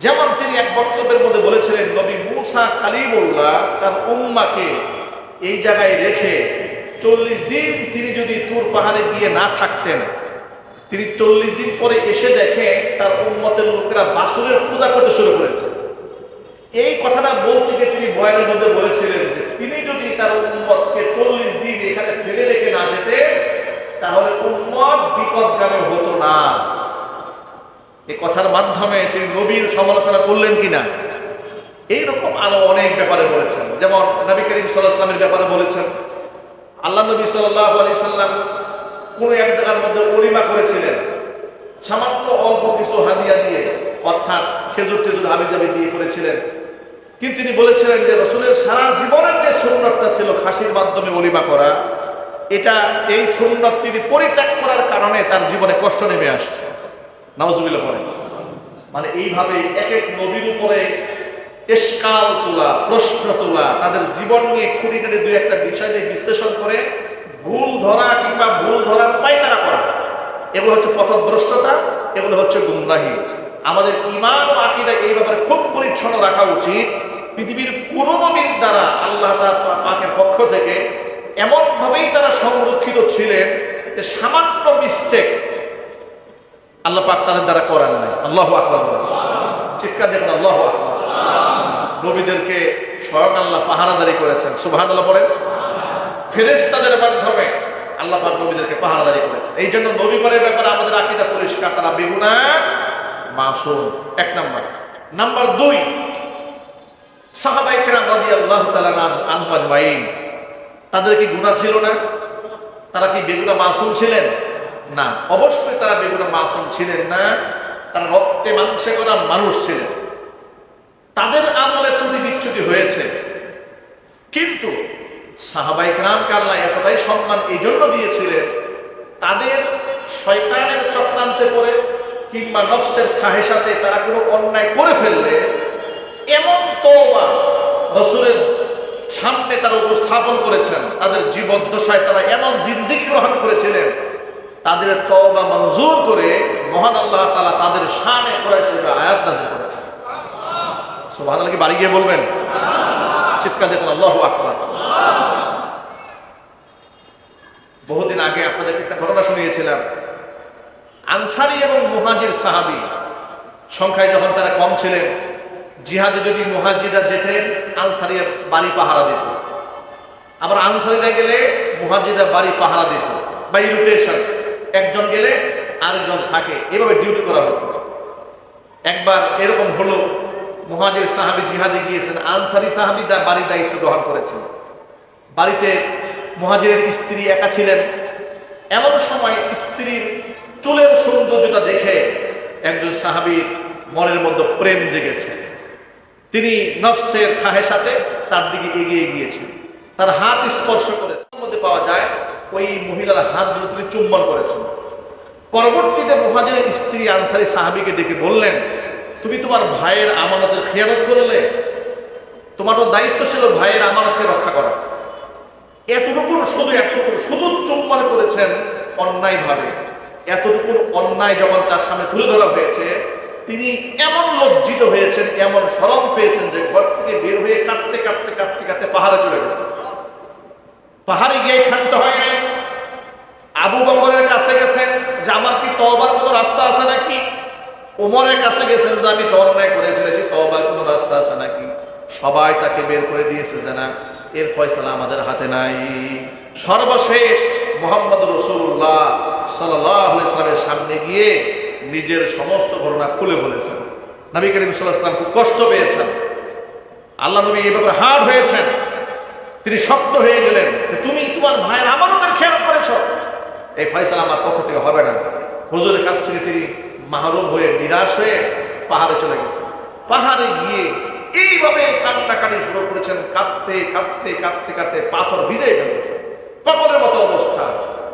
[SPEAKER 1] যেমন তিনি এক বক্তব্যের মধ্যে বলেছিলেন, নবী মূসা কালিমুল্লাহ তার উম্মাকে এই জায়গায় রেখে 40 দিন তিনি যদি তুর পাহাড়ে গিয়ে না থাকতেন, তিনি 40 দিন পরে এসে দেখে তার উম্মতের লোকেরা বাছুরের পূজা করতে শুরু করেছে। এই কথাটা বলতে গিয়ে তিনি বয়ানের মধ্যে বলেছিলেন যে তিনি যদি তার উম্মতকে 40 দিন এখানে ফেলে রেখে না যেতে, তাহলে উম্মত বিপদগামী হতো না। এই কথার মাধ্যমে তিনি নবীর সমালোচনা করলেন কিনা? এইরকম আরো অনেক ব্যাপারে বলেছেন। যেমন নবী করিম সাল্লাল্লাহু আলাইহি ওয়াসাল্লামের ব্যাপারে বলেছেন, আল্লাহ নবী সাল্লাল্লাহু আলাইহি সাল্লাম কোন এক জায়গার মধ্যে ওলিমা করেছিলেন, সামান্য অল্প কিছু হাদিয়া দিয়ে, অর্থাৎ খেজুর টেজুর হাবিজাবি দিয়ে করেছিলেন। কিন্তু তিনি বলেছিলেন যে রাসূলের সারা জীবনের যে সুন্নতটা ছিল খাসির মাধ্যমে ওলিমা করা, এটা এই সুন্নত তিনি পরিত্যাগ করার কারণে তার জীবনে কষ্ট নেমে আসছে। নাউজুবিল্লাহ পড়েন। মানে এইভাবে এক এক নবীর উপরে ইশকাল তোলা, প্রশ্ন তোলা, তাদের জীবন নিয়ে খুঁটিনাটি দুই একটা বিষয় নিয়ে বিশ্লেষণ করে ভুল ধরা কিংবা ভুল ধরার পায়তারা করা, এগুলো হচ্ছে পথভ্রষ্টতা, এগুলো হচ্ছে গুমরাহি। আমাদের ঈমান ও আকীদা এই ব্যাপারে খুব পরিচ্ছন্ন রাখা উচিত। পৃথিবীর কোন নবীর দ্বারা আল্লাহ পাকের পক্ষ থেকে এমন ভাবেই তারা সংরক্ষিত ছিলেন যে সামান্য মিস্টেক আল্লাহ পাক তাদের দ্বারা করার নাই। আল্লাহু আকবার। চিৎকার দেখেন আল্লাহু আকবার। নবীদেরকে স্বয়ং আল্লাহ পাহারাদারি করেছেন। সুবহানাল্লাহ পড়েন। ফেরেশতাদের মাধ্যমে আল্লাহ পাক নবীদেরকে পাহারাদারি করেছেন। এই জন্য নবীগণের ব্যাপারে আমাদের আকীদা পরিষ্কার, তারা বেগুনাহ, মাসুম। এক নাম্বার। নাম্বার 2, সাহাবায়ে কেরাম রাদিয়াল্লাহু তাআলা আনহুম আজমাইন, তাদের কি গুনাহ ছিল না? তারা কি বেগুনাহ, মাসুম ছিলেন? না, অবশ্যই তারা বেগুনাহ, মাসুম ছিলেন না। তারা রক্তে মাংসে করা মানুষ ছিলেন। তাদের আমলে ত্রুটি বিচ্যুতি হয়েছে, কিন্তু সাহাবায়ে কেরামকে আল্লাহ এতটাই সম্মান এই জন্য দিয়েছিলেন, তাদের শয়তানের চক্রান্তে পড়ে কিংবা নফসের খাহেসাতে তারা কোনো অন্যায় করে ফেললে এমন তওবা রাসূলের সামনে তারা উপস্থাপন করেছেন। তাদের জীবদ্দশায় তারা এমন জিন্দেগি গ্রহণ করেছিলেন, তাদের তওবা মঞ্জুর করে মহান আল্লাহ তাআলা তাদের শানে কুরাইশে আয়াত নাযিল করেছেন। সুবহানাল্লাহ কি বাড়ি গিয়ে বলবেন? চিৎকার দেখুন আল্লাহু আকবার। বহুদিন আগে আপনাদেরকে একটা ঘটনা শুনিয়েছিলাম। আনসারী এবং মুহাজির সাহাবী সংখ্যায় যখন তারা কম ছিলেন, জিহাদে যদি মুহাজিররা যেতেন, আনসারীরা বাড়ি পাহারা দিত। আবার আনসারীরা গেলে মুহাজিররা বাড়ি পাহারা দিত, বা রোটেশন, একজন গেলে আরেকজন থাকে, এভাবে ডিউটি করা হতো। একবার এরকম হলো, মুহাজির সাহাবী জিহাদে গিয়েছেন, আনসারী সাহাবী তার বাড়ির দায়িত্ব গ্রহণ করেছেন। বাড়িতে মুহাজিরের স্ত্রী একা ছিলেন। এমন সময় স্ত্রীর চুলের সৌন্দর্যটা দেখে একজন সাহাবীর মনের মধ্যে প্রেম জেগেছে। তিনি নফসের খাহেসাতে তার দিকে এগিয়ে গিয়েছেন, তার হাত স্পর্শ করেছেন। মধ্যে পাওয়া যায় ওই মহিলার হাতগুলো তিনি চুম্বন করেছেন। পরবর্তীতে মুহাজিরের স্ত্রী আনসারী সাহাবীকে ডেকে বললেন, তুমি তোমার ভাইয়ের আমানতের খেয়ানত করলে, তোমারও দায়িত্ব ছিল ভাইয়ের আমানতকে রক্ষা করা। এতটুকু শুধু চুম্বন করেছেন অন্যায়ভাবে। এতটুকু অন্যায় যখন তার সামনে তুলে ধরা হয়েছে, তিনি এমন লজ্জিত হয়েছেন, এমন শরম পেয়েছেন যে ঘর থেকে বের হয়ে কাঁদতে কাঁদতে কাঁদতে কাঁদতে পাহাড়ে চলে গেছেন। পাহাড়ে গিয়ে ক্ষান্ত হয় নাই। আবু বকরের কাছে গেছেন যে আমার কি তওবার কোনো রাস্তা আছে নাকি? ওমরের কাছে গেছেন যে আমি তো অন্যায় করে ফেলেছি, তওবার কোনো রাস্তা আছে নাকি? সবাই তাকে বের করে দিয়েছে যে না, এর ফয়সালা আমাদের হাতে নাই। সর্বশেষ মুহাম্মদ রাসূলুল্লাহ সাল্লাল্লাহু আলাইহি ওয়াসাল্লামের সামনে গিয়ে নিজের সমস্ত ঘটনা খুলে বলেছেন। নবী করিম সাল্লাল্লাহু আলাইহি ওয়াসাল্লাম খুব কষ্ট পেয়েছেন। আল্লাহ নবী এই ব্যাপারে হার্ড হয়েছেন, তিনি শক্ত হয়ে গেলেন। তুমি তোমার ভাইয়ের আমানতের খেয়াল করেছ, এই ফয়সালা আমার পক্ষ থেকে হবে না। হুজুরের কাছ থেকে তিনি মাহরুম হয়ে নিরাশ হয়ে পাহাড়ে চলে গেছেন। পাহাড়ে গিয়ে এইভাবে কান্নাকাটি শুরু করেছেন, কাঁদতে কাঁদতে কাঁদতে কাঁদতে পাথর ভিজে ফেলেছে, পাগলের মতো অবস্থা।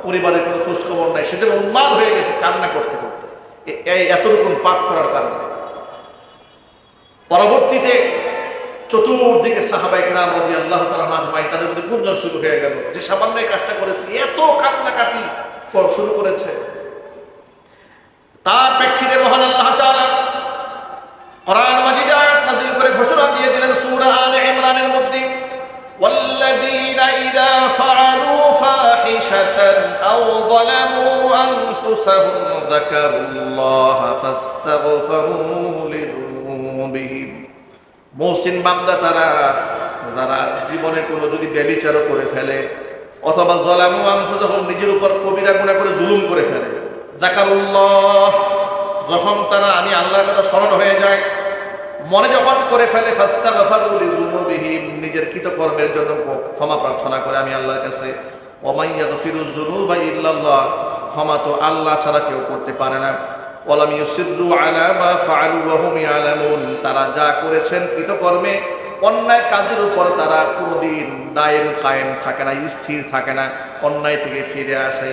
[SPEAKER 1] পরিবারের কোনো খোঁজখবর নাই, সেজন্য উন্মাদ হয়ে গেছে কান্না করতে করতে, এই এতটুকু পাপ করার কারণে। পরবর্তীতে চতুর্দিকে সাহাবায়ে কেরাম রাদিয়াল্লাহু তাআলা আজমাইন তাদের মধ্যে গুঞ্জন শুরু হয়ে গেল যে সামান্য কাজটা করেছে, এত কান্নাকাটি শুরু করেছে। তার প্রেক্ষিতে মহান আল্লাহ তাআলা কোরআন মাজিদ আয়াত নাযিল করে ঘোষণা দিয়ে দিলেন সূরা আলে ইমরানের মধ্যে, ওয়াল্লাযীনা ইযা ফাআলু ফাহিশাতান আও যালামু আনফুসাহুম যাকারুল্লাহা ফাস্তাগফিরু লিযুনুবিহিম। মুহসিন বান্দা তারা যারা জীবনে কোনো যদি ব্যভিচার করে ফেলে অথবা যালামু আনফুসাহুম নিজের উপর কবিরা গুনাহ করে জুলুম করে ফেলে, যাকারুল্লাহ যখন তারা আমি আল্লাহর কথা স্মরণ হয়ে যায়, মনে যখন করে ফেলে, ফাস্তাগফিরু লিযুনুবিহিম নিজের কৃতকর্মের জন্য ক্ষমা প্রার্থনা করে আমি আল্লাহর কাছে, ওয়া মান ইয়াগফিরুয যুনুবা ইল্লাল্লাহ ক্ষমা তো আল্লাহ ছাড়া কেউ করতে পারে না, ওয়ালাম ইউসিররু আলা মা ফাআলু ওয়া হুম ইয়ালামুন তারা যা করেছেন কৃতকর্মে অন্যায় কাজের উপর তারা কোনোদিন দায়েম কায়েম থাকে না, স্থির থাকে না, অন্যায় থেকে ফিরে আসে।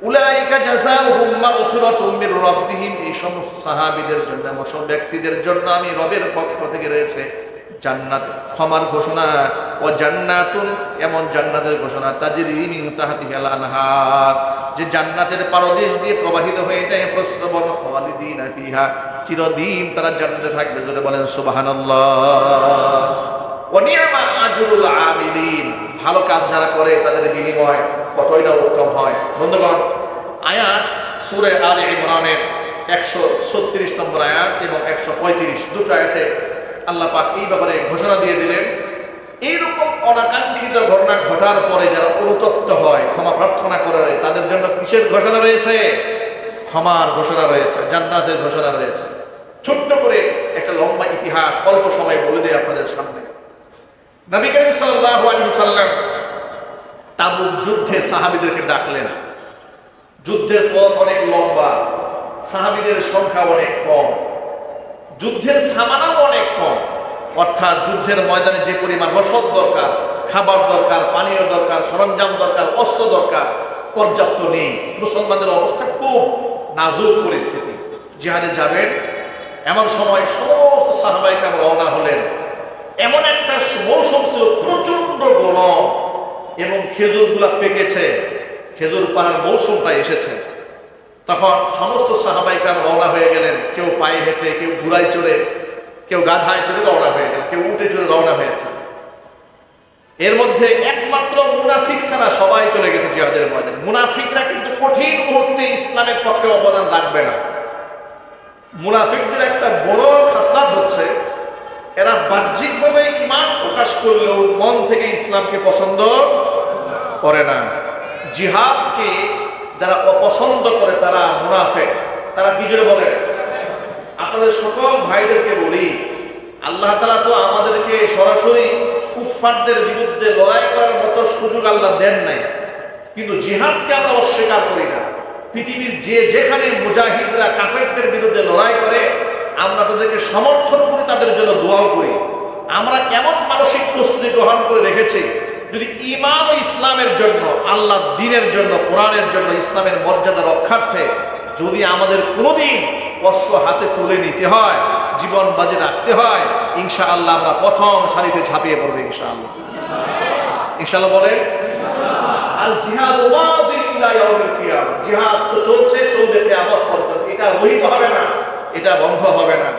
[SPEAKER 1] উলাইকা জাযাউহুম মাগফিরাতুম মির রাব্বিহিম এই সমস্ত সাহাবীদের জন্য, এমন ব্যক্তিদের জন্য আমি রবের পক্ষ থেকে রয়েছে জান্নাত, ক্ষমার ঘোষণা, ও জান্নাতুন এমন জান্নাতের ঘোষণা, তাজরি মিন তাহতিহাল আনহার যে জান্নাতের পারদেশ দিয়ে প্রবাহিত হয়ে যায় প্রস্রবণ, খালিদিনা ফিহা চিরদিন তারা জান্নাতে থাকবে। জোরে বলেন সুবহানাল্লাহ। ওয়া নি'মা আজরুল আমিলিন ভালো কাজ যারা করে তাদের বিনিময় কতই না উত্তম হয়। বন্ধুগণ, আয়াত সূরা আলে ইমরানের 136 নম্বর আয়াত এবং 135 দুটো আয়াতে আল্লাহ পাক এই ব্যাপারে ঘোষণা দিয়ে দিলেন, এইরকম অনাকাঙ্ক্ষিত ঘটনা ঘটার পরে যারা অনুতপ্ত হয়, ক্ষমা প্রার্থনা করে, তাদের জন্য কিসের ঘোষণা রয়েছে? ক্ষমার ঘোষণা রয়েছে, জান্নাতের ঘোষণা রয়েছে। ছোট্ট করে একটা লম্বা ইতিহাস অল্প সময় বলে দিই আপনাদের সামনে। নবী করিম সাল্লাল্লাহু আলাইহি ওয়াসাল্লাম তাবুক যুদ্ধে সাহাবীদেরকে ডাকলেন। যুদ্ধের পথ অনেক লম্বা, সাহাবীদের সংখ্যা অনেক কম, যুদ্ধের সামানাও অনেক কম, অর্থাৎ যুদ্ধের ময়দানে যে পরিমাণ রসদ দরকার, খাবার দরকার, পানীয় দরকার, সরঞ্জাম দরকার, অস্ত্র দরকার পর্যাপ্ত নেই। মুসলমানদের অবস্থা খুব নাজুক পরিস্থিতি। জিহাদে যাবেন এমন সময় সমস্ত সাহাবায়ে কেরাম রওনা হলেন। এমন একটা মৌসুম ছিল প্রচন্ড গরম এবং খেজুরগুলা পেকেছে, খেজুর পাড়ার মৌসুমটা এসেছে। তখন সমস্ত সাহাবায়ে কেরাম রওনা হয়ে গেলেন, কেউ পায়ে হেঁটে, কেউ ঘোড়ায় চড়ে, কেউ গাধায় চড়ে রওনা হয়ে গেল, কেউ উঠে চড়ে রওনা হয়েছে। এর মধ্যে একমাত্র মুনাফিক ছাড়া সবাই চলে গেছে জিহাদের ময়দানে। মুনাফিকরা কিন্তু কঠিন মুহূর্তে ইসলামের পক্ষে অবদান রাখবে না। মুনাফিকদের একটা বড় খাসলাত হচ্ছে এরা বাহ্যিকভাবে ঈমান প্রকাশ করলেও মন থেকে ইসলামকে পছন্দ করে না। জিহাদকে যারা অপছন্দ করে তারা মুনাফিক। তারা কি জন্য বলে? আপনাদের সকল ভাইদেরকে বলি, আল্লাহ তাআলা তো আমাদেরকে সরাসরি কুফফারদের বিরুদ্ধে লড়াই করার মতো সুযোগ আল্লাহ দেন নাই, কিন্তু জিহাদকে আমরা অস্বীকার করি না। পৃথিবীর যেখানে মুজাহিদরা কাফেরদের বিরুদ্ধে লড়াই করে আমরা তাদেরকে সমর্থন করি, তাদের জন্য দোয়াও করি। আমরা এমন মানসিক প্রস্তুতি গ্রহণ করে রেখেছি, যদি ঈমান ও ইসলামের জন্য, আল্লাহর দ্বীনের জন্য, কোরআনের জন্য, ইসলামের মর্যাদা রক্ষার্থে যদি আমাদের কোনোদিন অস্ত্র হাতে তুলে নিতে হয়, জীবন বাজি রাখতে হয়, ইনশাআল্লাহ আমরা প্রথম সারিতে ঝাঁপিয়ে পড়বো ইনশাআল্লাহ। ইনশাআল্লাহ বলেন। আল জিহাদ ওয়াজিব ইলা ইয়াউমিল কিয়ামah। জিহাদ তো চলছে, চলবে কিয়ামত পর্যন্ত। এটা রহিত হবে না, এটা বন্ধ হবে না।